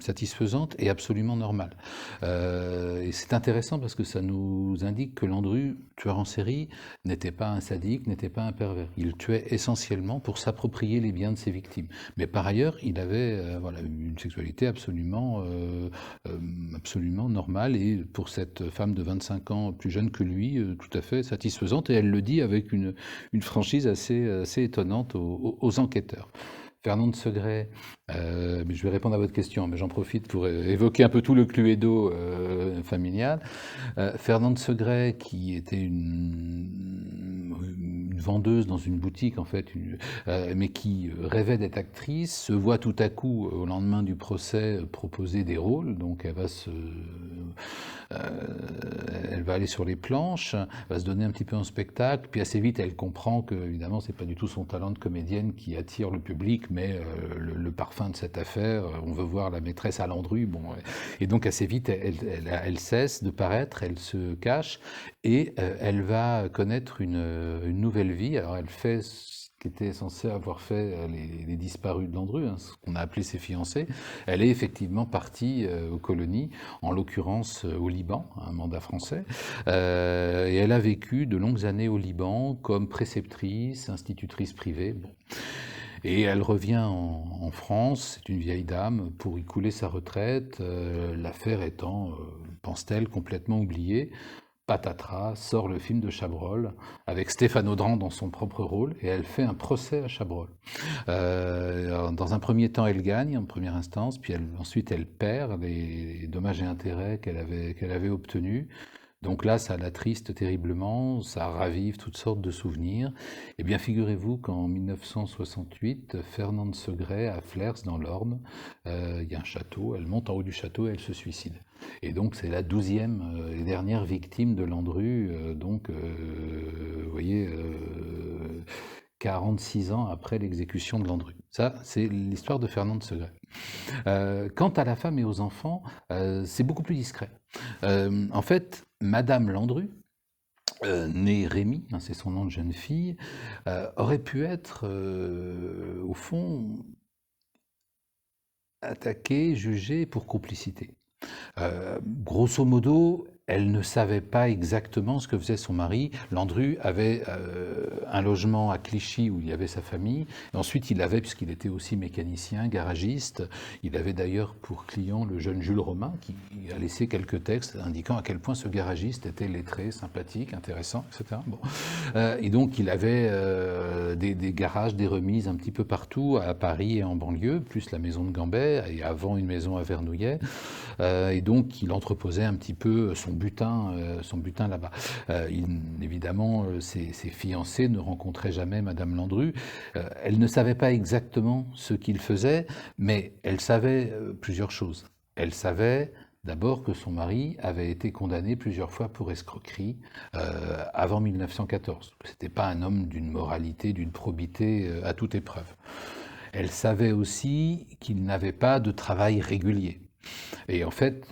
S1: satisfaisante et absolument normale. Et c'est intéressant parce que ça nous indique que Landru, tueur en série, n'était pas un sadique, n'était pas un pervers. Il tuait essentiellement pour s'approprier les biens de ses victimes. Mais par ailleurs, il avait une sexualité absolument normale et pour cette femme de 25 ans plus jeune que lui, tout à fait satisfaisante. Et elle le dit avec une franchise assez étonnante aux enquêteurs. Fernand de Segret, je vais répondre à votre question, mais j'en profite pour évoquer un peu tout le cluedo familial. Fernand de Segret, qui était une vendeuse dans une boutique, en fait, mais qui rêvait d'être actrice, se voit tout à coup, au lendemain du procès, proposer des rôles. Donc elle va aller sur les planches, va se donner un petit peu en spectacle, puis assez vite elle comprend que évidemment c'est pas du tout son talent de comédienne qui attire le public, mais le parfum de cette affaire. On veut voir la maîtresse à Landru, bon, et donc assez vite elle cesse de paraître, elle se cache et elle va connaître une nouvelle vie. Alors elle fait ce qu'était censé avoir fait les disparus de Landru, ce qu'on a appelé ses fiancés. Elle est effectivement partie aux colonies, en l'occurrence au Liban, un mandat français, et elle a vécu de longues années au Liban comme préceptrice, institutrice privée. Bon. Et elle revient en France, c'est une vieille dame, pour y couler sa retraite, l'affaire étant, pense-t-elle, complètement oubliée. Patatras, sort le film de Chabrol, avec Stéphane Audran dans son propre rôle, et elle fait un procès à Chabrol. Dans un premier temps, elle gagne, en première instance, puis ensuite elle perd les dommages et intérêts qu'elle avait obtenus. Donc là, ça l'attriste terriblement, ça ravive toutes sortes de souvenirs. Eh bien, figurez-vous qu'en 1968, Fernand de Segret, à Flers, dans l'Orne, il y a un château, elle monte en haut du château et elle se suicide. Et donc, c'est la 12e et dernière victime de Landru, vous voyez, 46 ans après l'exécution de Landru. Ça, c'est l'histoire de Fernand de Segret. Quant à la femme et aux enfants, c'est beaucoup plus discret. En fait, Madame Landru, née Rémy, c'est son nom de jeune fille, aurait pu être, au fond, attaquée, jugée pour complicité. Grosso modo, elle ne savait pas exactement ce que faisait son mari. Landru avait un logement à Clichy où il y avait sa famille. Et ensuite, il avait, puisqu'il était aussi mécanicien, garagiste, il avait d'ailleurs pour client le jeune Jules Romain qui a laissé quelques textes indiquant à quel point ce garagiste était lettré, sympathique, intéressant, etc. Bon. Et donc, il avait des garages, des remises un petit peu partout, à Paris et en banlieue, plus la maison de Gambet, et avant une maison à Vernouillet. Et donc, il entreposait un petit peu son butin là-bas. Évidemment, ses fiancés ne rencontraient jamais Madame Landru. Elle ne savait pas exactement ce qu'il faisait, mais elle savait plusieurs choses. Elle savait d'abord que son mari avait été condamné plusieurs fois pour escroquerie avant 1914. Ce n'était pas un homme d'une moralité, d'une probité à toute épreuve. Elle savait aussi qu'il n'avait pas de travail régulier. Et en fait,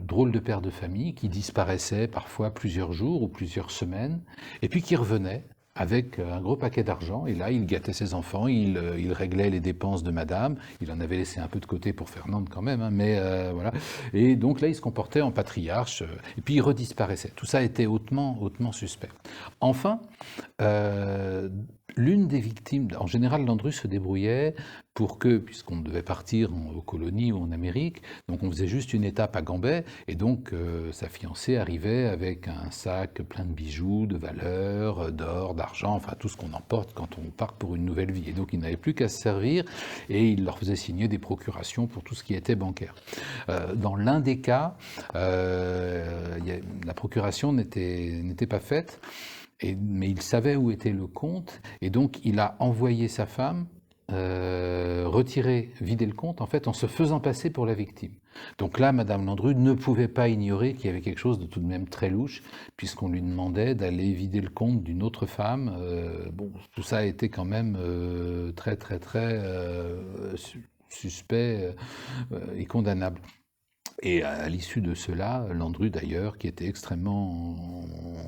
S1: drôle de père de famille qui disparaissait parfois plusieurs jours ou plusieurs semaines, et puis qui revenait avec un gros paquet d'argent, et là, il gâtait ses enfants, il réglait les dépenses de madame, il en avait laissé un peu de côté pour Fernande quand même, mais voilà. Et donc là, il se comportait en patriarche, et puis il redisparaissait. Tout ça était hautement suspect. Enfin, l'une des victimes, en général, Landru se débrouillait pour que, puisqu'on devait partir aux colonies ou en Amérique, donc on faisait juste une étape à Gambet, et donc sa fiancée arrivait avec un sac plein de bijoux, de valeurs, d'or, d'argent, enfin tout ce qu'on emporte quand on part pour une nouvelle vie. Et donc il n'avait plus qu'à se servir, et il leur faisait signer des procurations pour tout ce qui était bancaire. Dans l'un des cas, la procuration n'était pas faite, mais il savait où était le compte, et donc il a envoyé sa femme retirer, vider le compte, en fait, en se faisant passer pour la victime. Donc là, Madame Landru ne pouvait pas ignorer qu'il y avait quelque chose de tout de même très louche, puisqu'on lui demandait d'aller vider le compte d'une autre femme. Bon, tout ça a été quand même très, très, très suspect et condamnable. Et à l'issue de cela, Landru d'ailleurs, qui était extrêmement,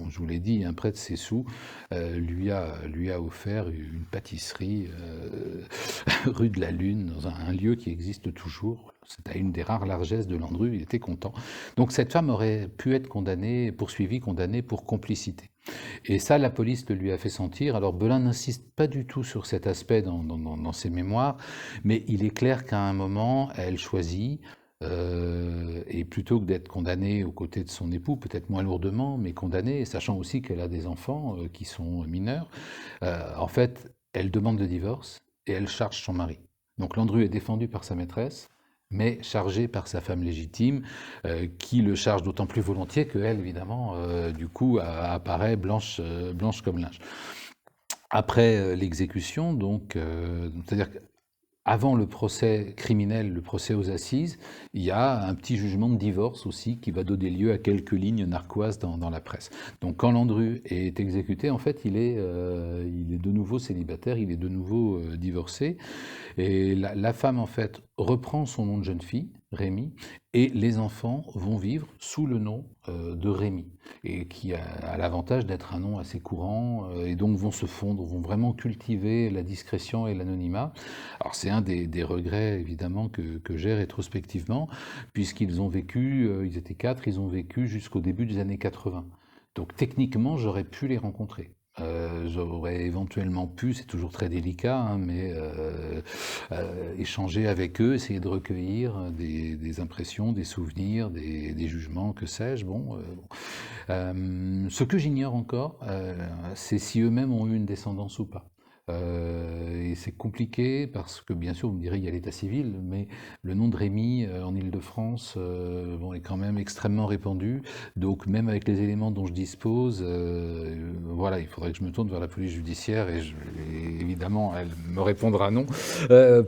S1: je vous l'ai dit, près de ses sous, lui a offert une pâtisserie rue de la Lune, dans un lieu qui existe toujours. C'était une des rares largesses de Landru, il était content. Donc cette femme aurait pu être condamnée, poursuivie, condamnée pour complicité. Et ça, la police le lui a fait sentir. Alors Belin n'insiste pas du tout sur cet aspect dans ses mémoires, mais il est clair qu'à un moment, elle choisit. Et plutôt que d'être condamnée aux côtés de son époux, peut-être moins lourdement, mais condamnée, sachant aussi qu'elle a des enfants qui sont mineurs, en fait, elle demande le divorce et elle charge son mari. Donc Landru est défendu par sa maîtresse, mais chargé par sa femme légitime, qui le charge d'autant plus volontiers qu'elle, évidemment, du coup, apparaît blanche comme linge. Après l'exécution, donc, c'est-à-dire que avant le procès criminel, le procès aux assises, il y a un petit jugement de divorce aussi qui va donner lieu à quelques lignes narquoises dans la presse. Donc quand Landru est exécuté, en fait, il est de nouveau célibataire, il est de nouveau divorcé. Et la femme, en fait, reprend son nom de jeune fille, Rémy, et les enfants vont vivre sous le nom de Rémy, et qui a l'avantage d'être un nom assez courant, et donc vont se fondre, vont vraiment cultiver la discrétion et l'anonymat. Alors c'est un des regrets, évidemment, que j'ai rétrospectivement, puisqu'ils ont vécu, ils étaient 4, ils ont vécu jusqu'au début des années 80. Donc techniquement, j'aurais pu les rencontrer. J'aurais éventuellement pu, c'est toujours très délicat, mais échanger avec eux, essayer de recueillir des impressions, des souvenirs, des jugements, que sais-je. Ce que j'ignore encore, c'est si eux-mêmes ont eu une descendance ou pas. Et c'est compliqué parce que, bien sûr, vous me direz, il y a l'état civil, mais le nom de Rémy en Île-de-France est quand même extrêmement répandu. Donc, même avec les éléments dont je dispose, voilà, il faudrait que je me tourne vers la police judiciaire et évidemment, elle me répondra non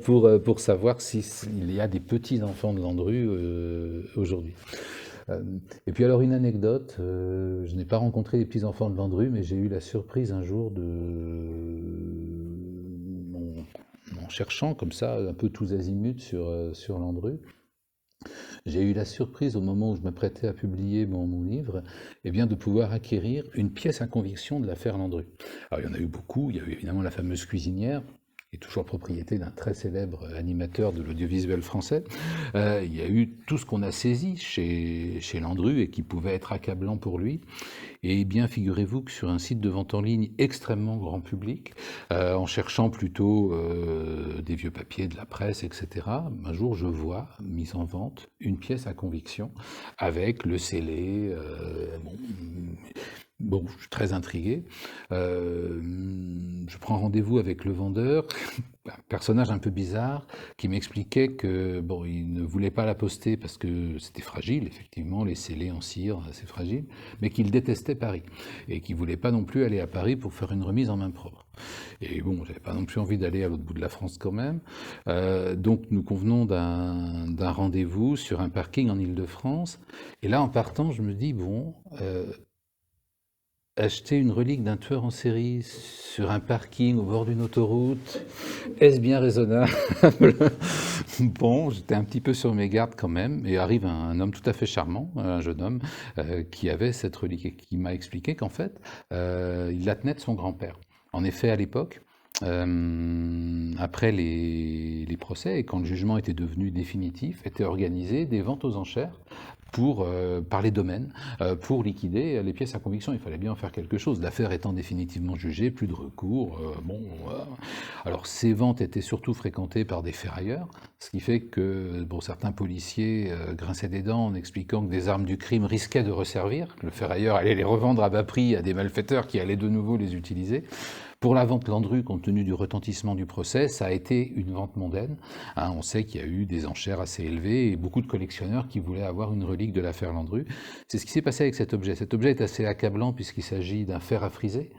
S1: pour savoir s'il y a des petits-enfants de Landru aujourd'hui. Et puis alors une anecdote, je n'ai pas rencontré les petits-enfants de Landru, mais j'ai eu la surprise un jour en cherchant comme ça, un peu tous azimuts sur Landru. J'ai eu la surprise au moment où je m'apprêtais à publier mon livre, de pouvoir acquérir une pièce à conviction de l'affaire Landru. Alors il y en a eu beaucoup, il y a eu évidemment la fameuse cuisinière, qui est toujours propriété d'un très célèbre animateur de l'audiovisuel français. Il y a eu tout ce qu'on a saisi chez Landru et qui pouvait être accablant pour lui. Et bien, figurez-vous que sur un site de vente en ligne extrêmement grand public, en cherchant plutôt des vieux papiers, de la presse, etc., un jour je vois mise en vente une pièce à conviction avec le scellé. Bon, je suis très intrigué. Je prends rendez-vous avec le vendeur, un personnage un peu bizarre, qui m'expliquait que il ne voulait pas la poster parce que c'était fragile, effectivement, les scellés en cire, c'est fragile, mais qu'il détestait Paris et qu'il voulait pas non plus aller à Paris pour faire une remise en main propre. Et j'avais pas non plus envie d'aller à l'autre bout de la France quand même. Donc nous convenons d'un rendez-vous sur un parking en Île-de-France. Et là, en partant, je me dis acheter une relique d'un tueur en série sur un parking au bord d'une autoroute, est-ce bien raisonnable? J'étais un petit peu sur mes gardes quand même, et arrive un homme tout à fait charmant, un jeune homme, qui avait cette relique et qui m'a expliqué qu'en fait, il la tenait de son grand-père. En effet, à l'époque, après les procès, et quand le jugement était devenu définitif, étaient organisées des ventes aux enchères par les domaines, pour liquider les pièces à conviction. Il fallait bien en faire quelque chose. L'affaire étant définitivement jugée, plus de recours. Alors ces ventes étaient surtout fréquentées par des ferrailleurs, ce qui fait que certains policiers grinçaient des dents en expliquant que des armes du crime risquaient de resservir, que le ferrailleur allait les revendre à bas prix à des malfaiteurs qui allaient de nouveau les utiliser. Pour la vente Landru, compte tenu du retentissement du procès, ça a été une vente mondaine. On sait qu'il y a eu des enchères assez élevées et beaucoup de collectionneurs qui voulaient avoir une relique de l'affaire Landru. C'est ce qui s'est passé avec cet objet. Cet objet est assez accablant puisqu'il s'agit d'un fer à friser.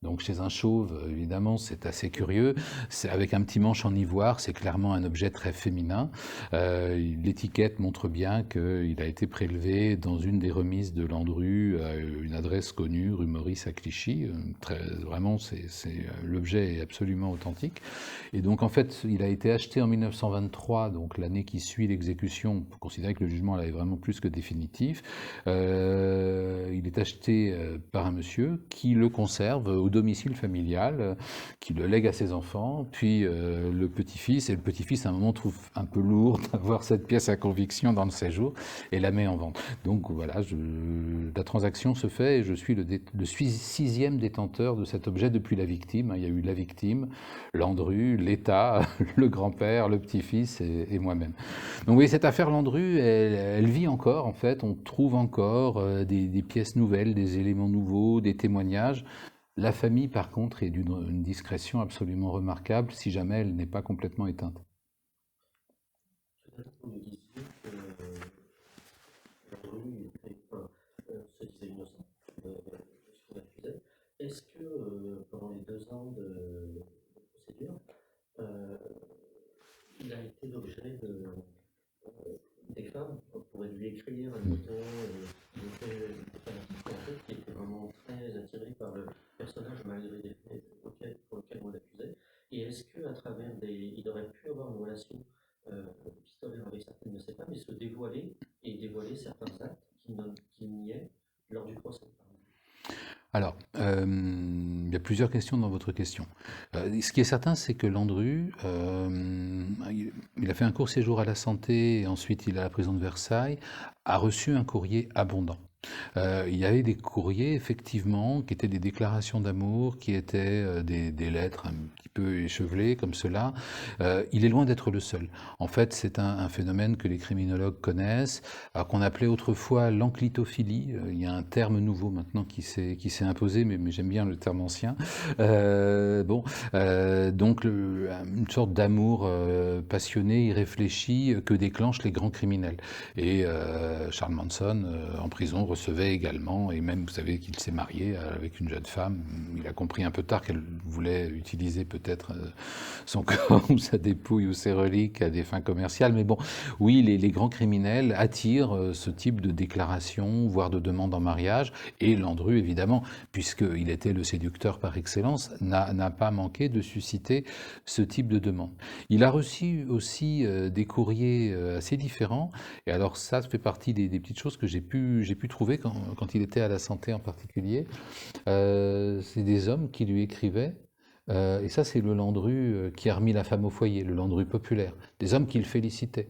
S1: Donc chez un chauve, évidemment, c'est assez curieux. C'est avec un petit manche en ivoire, c'est clairement un objet très féminin. L'étiquette montre bien qu'il a été prélevé dans une des remises de Landru, à une adresse connue, rue Maurice à Clichy. Vraiment, l'objet est absolument authentique. Et donc en fait, il a été acheté en 1923, donc l'année qui suit l'exécution, pour considérer que le jugement là est vraiment plus que définitif. Il est acheté par un monsieur qui le conserve au domicile familial, qui le lègue à ses enfants, puis le petit-fils, et le petit-fils à un moment trouve un peu lourd d'avoir cette pièce à conviction dans le séjour et la met en vente. Donc voilà, la transaction se fait et je suis le 6e détenteur de cet objet depuis la victime. Il y a eu la victime, Landru, l'État, le grand-père, le petit-fils et moi-même. Donc oui, cette affaire Landru, elle vit encore en fait, on trouve encore des pièces nouvelles, des éléments nouveaux, des témoignages. La famille, par contre, est d'une discrétion absolument remarquable, si jamais elle n'est pas complètement éteinte.
S6: Vous nous disiez que Landru se disait innocent de ce qu'on accusait. Est-ce que pendant les 2 ans de procédure, il a été l'objet des femmes pourraient lui écrire, admettons, qui était vraiment très attiré par le personnage malgré les faits pour lesquels on l'accusait. Et est-ce qu'à travers il aurait pu avoir une relation pistolet avec certaines de ses femmes et se dévoiler et dévoiler certains actes qui niaient lors du procès?
S1: Alors, il y a plusieurs questions dans votre question. Ce qui est certain, c'est que Landru, il a fait un court séjour à la Santé et ensuite il est à la prison de Versailles, a reçu un courrier abondant. Il y avait des courriers, effectivement, qui étaient des déclarations d'amour, qui étaient des lettres un petit peu échevelées, comme cela. Il est loin d'être le seul. En fait, c'est un phénomène que les criminologues connaissent, qu'on appelait autrefois l'enclitophilie. Il y a un terme nouveau maintenant qui s'est imposé, mais j'aime bien le terme ancien. Donc, une sorte d'amour passionné, irréfléchi, que déclenchent les grands criminels. Et Charles Manson, en prison, recevait également, et même vous savez qu'il s'est marié avec une jeune femme. Il a compris un peu tard qu'elle voulait utiliser peut-être son corps ou sa dépouille ou ses reliques à des fins commerciales. Mais bon, oui, les grands criminels attirent ce type de déclaration, voire de demande en mariage. Et Landru, évidemment, puisqu'il était le séducteur par excellence, n'a pas manqué de susciter ce type de demande. Il a reçu aussi des courriers assez différents. Et alors ça fait partie des petites choses que j'ai pu trouver quand il était à la Santé en particulier. C'est des hommes qui lui écrivaient. Et ça, c'est le Landru qui a remis la femme au foyer, le Landru populaire. Des hommes qui le félicitaient.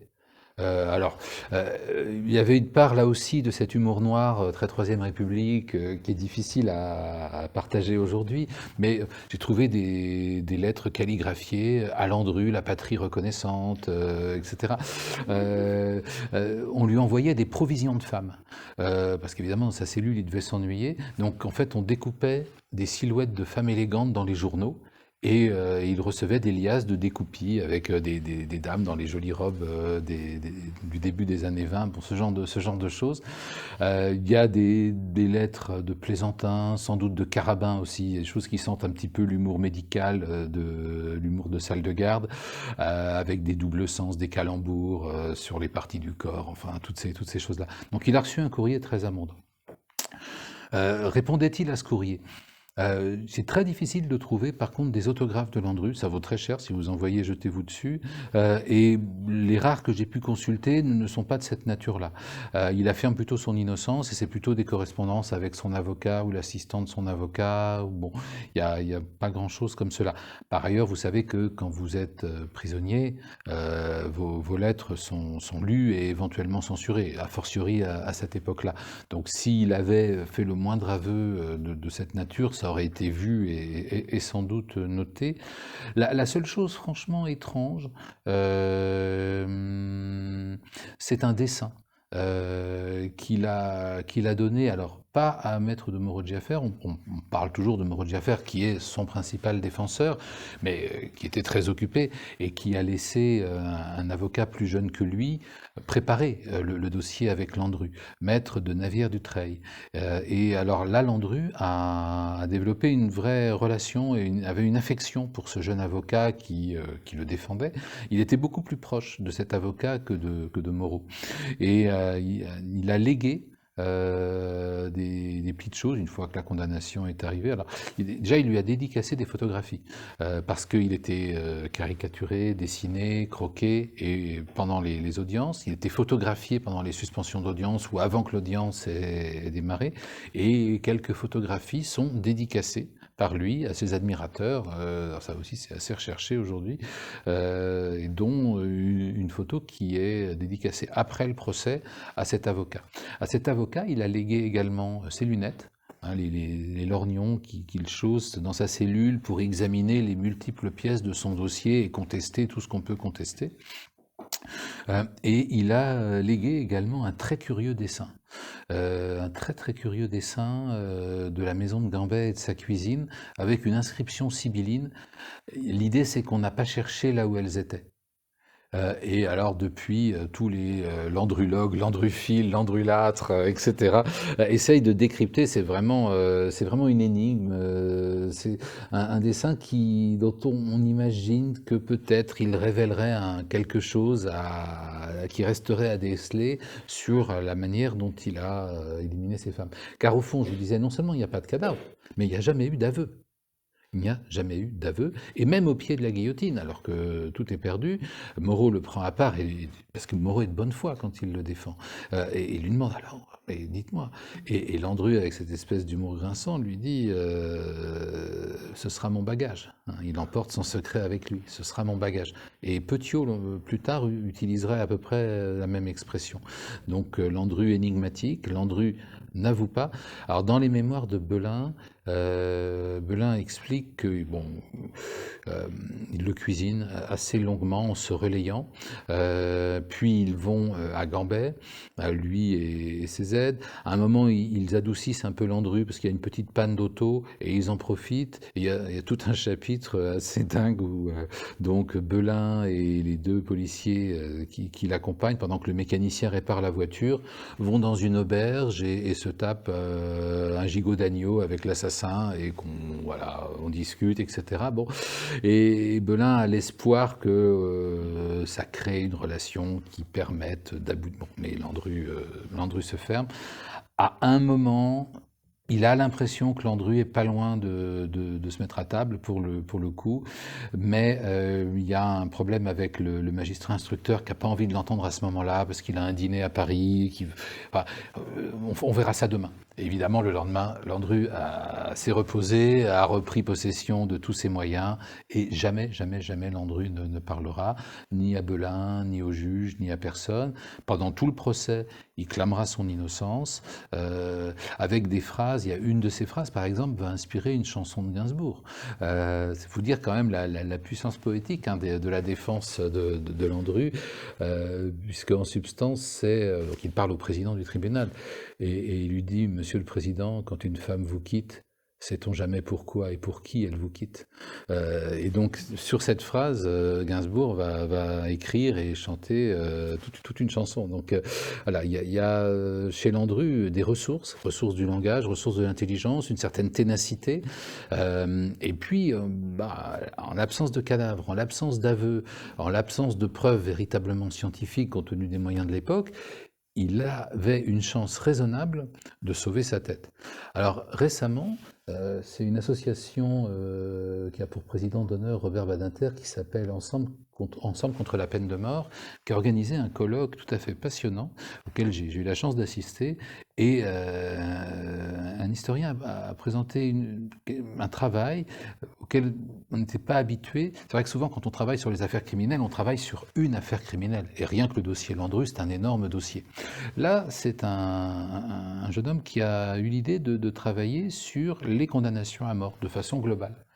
S1: Il y avait une part là aussi de cet humour noir très Troisième République qui est difficile à partager aujourd'hui, mais j'ai trouvé des lettres calligraphiées à Landru, la patrie reconnaissante, etc. On lui envoyait des provisions de femmes, parce qu'évidemment dans sa cellule il devait s'ennuyer, donc en fait on découpait des silhouettes de femmes élégantes dans les journaux. Et il recevait des liasses de découpis avec des dames dans les jolies robes du début des années 20, pour ce genre de choses. Il y a des lettres de Plaisantin, sans doute de Carabin aussi, des choses qui sentent un petit peu l'humour médical, l'humour de salle de garde, avec des doubles sens, des calembours sur les parties du corps, enfin toutes ces choses-là. Donc il a reçu un courrier très amondant. Répondait-il à ce courrier ? C'est très difficile de trouver par contre des autographes de Landru, ça vaut très cher si vous envoyez, jetez-vous dessus, et les rares que j'ai pu consulter ne sont pas de cette nature-là. Il affirme plutôt son innocence et c'est plutôt des correspondances avec son avocat ou l'assistant de son avocat. Bon, il y a pas grand-chose comme cela. Par ailleurs, vous savez que quand vous êtes prisonnier, vos lettres sont lues et éventuellement censurées, a fortiori à cette époque-là. Donc s'il avait fait le moindre aveu de cette nature, ça aurait été vu et sans doute noté. La seule chose franchement étrange, c'est un dessin qu'il a donné, alors pas à mettre de Moro Djaffer. On parle toujours de Moro Djaffer, qui est son principal défenseur, mais qui était très occupé et qui a laissé un avocat plus jeune que lui préparer le dossier avec Landru, maître de Navière-du-Treil. Et alors là, Landru a développé une vraie relation et avait une affection pour ce jeune avocat qui le défendait. Il était beaucoup plus proche de cet avocat que de Moreau. Et il a légué des petites choses une fois que la condamnation est arrivée. Alors, déjà, il lui a dédicacé des photographies parce qu'il était caricaturé, dessiné, croqué, et pendant les audiences, il était photographié pendant les suspensions d'audience ou avant que l'audience ait démarré, et quelques photographies sont dédicacées par lui à ses admirateurs. Alors ça aussi c'est assez recherché aujourd'hui, et dont une photo qui est dédicacée après le procès à cet avocat. À cet avocat, il a légué également ses lunettes, les lorgnons qu'il chausse dans sa cellule pour examiner les multiples pièces de son dossier et contester tout ce qu'on peut contester. Et il a légué également un très curieux dessin. Un très curieux dessin de la maison de Gambet et de sa cuisine, avec une inscription sibylline. L'idée, c'est qu'on n'a pas cherché là où elles étaient. Et alors depuis, tous les landrologues, landruphiles, landrulâtres, etc., essayent de décrypter. C'est vraiment une énigme. C'est un dessin dont on imagine que peut-être il révélerait quelque chose qui resterait à déceler sur la manière dont il a éliminé ces femmes. Car au fond, je vous disais, non seulement il n'y a pas de cadavre, mais il n'y a jamais eu d'aveu. Il n'y a jamais eu d'aveu, et même au pied de la guillotine, alors que tout est perdu, Moreau le prend à part, parce que Moreau est de bonne foi quand il le défend, et il lui demande alors, dites-moi, et Landru, avec cette espèce d'humour grinçant, lui dit ce sera mon bagage. Il emporte son secret avec lui, ce sera mon bagage. Et Petiot, plus tard, utiliserait à peu près la même expression. Donc Landru énigmatique, Landru n'avoue pas. Alors dans les mémoires de Belin, Belin explique que il le cuisine assez longuement en se relayant, puis ils vont à Gambet, lui et ses aides. À un moment, ils adoucissent un peu Landru parce qu'il y a une petite panne d'auto et ils en profitent. Il y a tout un chapitre assez dingue où donc Belin et les deux policiers qui l'accompagnent pendant que le mécanicien répare la voiture vont dans une auberge et se tapent un gigot d'agneau avec l'assassin et on discute, etc. Bon, et Belin a l'espoir que ça crée une relation qui permette d'aboutir. Bon, mais Landru se ferme. À un moment, il a l'impression que Landru est pas loin de se mettre à table pour le coup, mais il y a un problème avec le magistrat instructeur qui n'a pas envie de l'entendre à ce moment-là parce qu'il a un dîner à Paris. On verra ça demain. Et évidemment, le lendemain, Landru s'est reposé, a repris possession de tous ses moyens, et jamais Landru ne parlera, ni à Belin, ni au juge, ni à personne. Pendant tout le procès, il clamera son innocence, avec des phrases. Il y a une de ces phrases, par exemple, va inspirer une chanson de Gainsbourg. C'est vous dire quand même la puissance poétique de la défense de Landru, puisque en substance, donc il parle au président du tribunal, et il lui dit: Monsieur le Président, quand une femme vous quitte, sait-on jamais pourquoi et pour qui elle vous quitte? Et donc, sur cette phrase, Gainsbourg va écrire et chanter toute une chanson. Donc, voilà, il y a chez Landru des ressources du langage, ressources de l'intelligence, une certaine ténacité. Et puis, en l'absence de cadavres, en l'absence d'aveux, en l'absence de preuves véritablement scientifiques compte tenu des moyens de l'époque, il avait une chance raisonnable de sauver sa tête. Alors récemment, c'est une association qui a pour président d'honneur Robert Badinter, qui s'appelle Ensemble contre la peine de mort, qui a organisé un colloque tout à fait passionnant auquel j'ai eu la chance d'assister, et un historien a présenté un travail auquel on n'était pas habitué. C'est vrai que souvent quand on travaille sur les affaires criminelles, on travaille sur une affaire criminelle, et rien que le dossier Landru, c'est un énorme dossier. Là, c'est un jeune homme qui a eu l'idée de travailler sur les condamnations à mort de façon globale.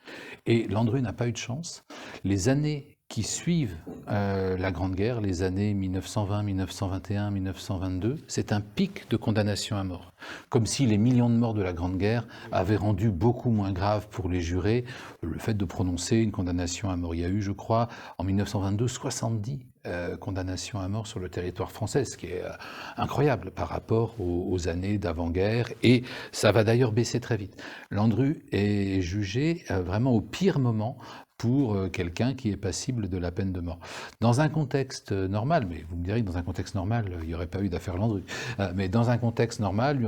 S1: Et Landru n'a pas eu de chance. Les années qui suivent la Grande Guerre, les années 1920, 1921, 1922, c'est un pic de condamnation à mort. Comme si les millions de morts de la Grande Guerre avaient rendu beaucoup moins grave pour les jurés le fait de prononcer une condamnation à mort. Il y a eu, je crois, en 1922, 70 condamnations à mort sur le territoire français, ce qui est incroyable par rapport aux années d'avant-guerre, et ça va d'ailleurs baisser très vite. Landru est jugé vraiment au pire moment pour quelqu'un qui est passible de la peine de mort. Dans un contexte normal, mais vous me direz que dans un contexte normal, il n'y aurait pas eu d'affaire Landru, mais dans un contexte normal,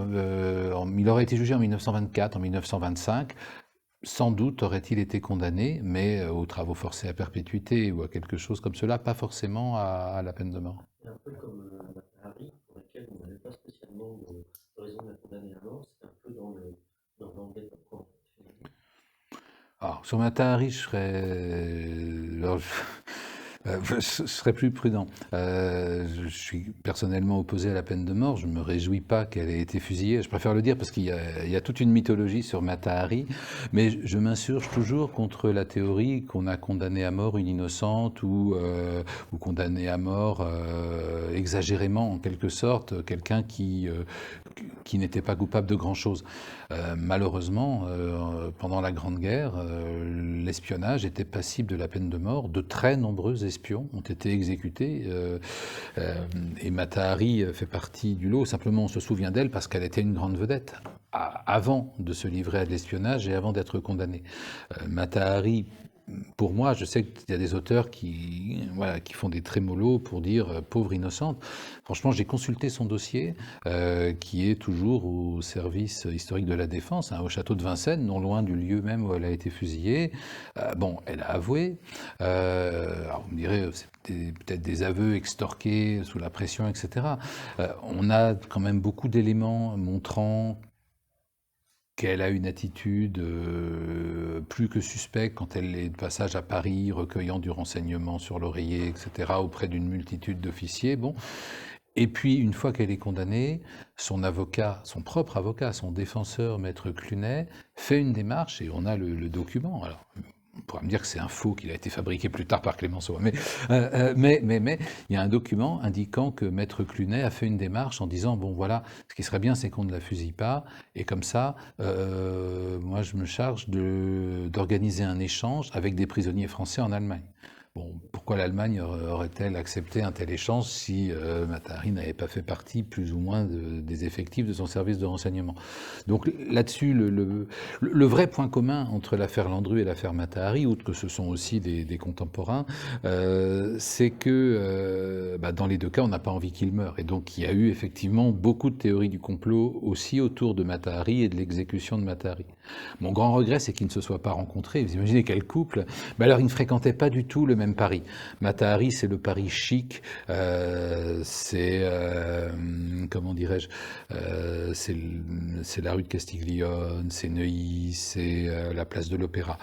S1: il aurait été jugé en 1924, en 1925, sans doute aurait-il été condamné, mais aux travaux forcés à perpétuité ou à quelque chose comme cela, pas forcément à la peine de mort.
S6: C'est un peu comme Harry, pour lequel on n'avait pas spécialement de raison de la condamner à mort, c'est un peu dans l'anglais de quoi.
S1: Alors, sur Mata Hari, je serais plus prudent. Je suis personnellement opposé à la peine de mort. Je ne me réjouis pas qu'elle ait été fusillée. Je préfère le dire parce qu'il y a toute une mythologie sur Mata Hari. Mais je m'insurge toujours contre la théorie qu'on a condamné à mort une innocente ou condamné à mort exagérément, en quelque sorte, quelqu'un qui n'était pas coupable de grand-chose. Malheureusement, pendant la Grande Guerre, l'espionnage était passible de la peine de mort. De très nombreux espions ont été exécutés et Mata Hari fait partie du lot. Simplement, on se souvient d'elle parce qu'elle était une grande vedette avant de se livrer à de l'espionnage et avant d'être condamnée. Mata Hari, pour moi, je sais qu'il y a des auteurs qui font des trémolos pour dire pauvre innocente. Franchement, j'ai consulté son dossier, qui est toujours au service historique de la Défense, au château de Vincennes, non loin du lieu même où elle a été fusillée. Elle a avoué. Alors vous me direz, c'est peut-être des aveux extorqués sous la pression, etc. On a quand même beaucoup d'éléments montrant qu'elle a une attitude plus que suspecte quand elle est de passage à Paris, recueillant du renseignement sur l'oreiller, etc., auprès d'une multitude d'officiers. Bon. Et puis, une fois qu'elle est condamnée, son avocat, son propre avocat, son défenseur, Maître Clunet, fait une démarche, et on a le document. Alors, on pourra me dire que c'est un faux, qu'il a été fabriqué plus tard par Clémenceau. Mais il y a un document indiquant que Maître Clunet a fait une démarche en disant, bon voilà, ce qui serait bien, c'est qu'on ne la fusille pas, et comme ça, moi je me charge d'organiser un échange avec des prisonniers français en Allemagne. Bon, pourquoi l'Allemagne aurait-elle accepté un tel échange si Mata Hari n'avait pas fait partie plus ou moins des effectifs de son service de renseignement? Donc là-dessus, le vrai point commun entre l'affaire Landru et l'affaire Mata Hari, outre que ce sont aussi des contemporains, c'est que dans les deux cas, on n'a pas envie qu'il meure. Et donc il y a eu effectivement beaucoup de théories du complot aussi autour de Mata Hari et de l'exécution de Mata Hari. Mon grand regret, c'est qu'ils ne se soient pas rencontrés. Vous imaginez quel couple? Alors ils ne fréquentaient pas du tout le même Paris. Mata Hari, c'est le Paris chic, c'est comment dirais-je, c'est la rue de Castiglione, c'est Neuilly, c'est la place de l'Opéra.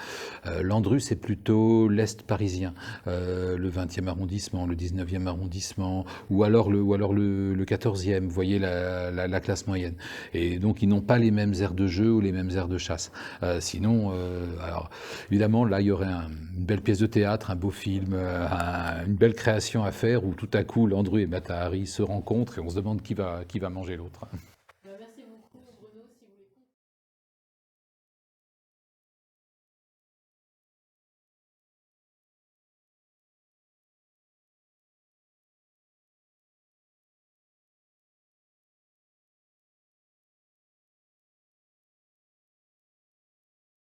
S1: Landru, c'est plutôt l'Est parisien, le 20e arrondissement, le 19e arrondissement, ou alors le 14e, vous voyez la classe moyenne. Et donc ils n'ont pas les mêmes aires de jeu ou les mêmes aires de chasse. Sinon, alors évidemment, là il y aurait une belle pièce de théâtre, un beau film, une belle création à faire où tout à coup Landru et Mata Hari se rencontrent et on se demande qui va manger l'autre.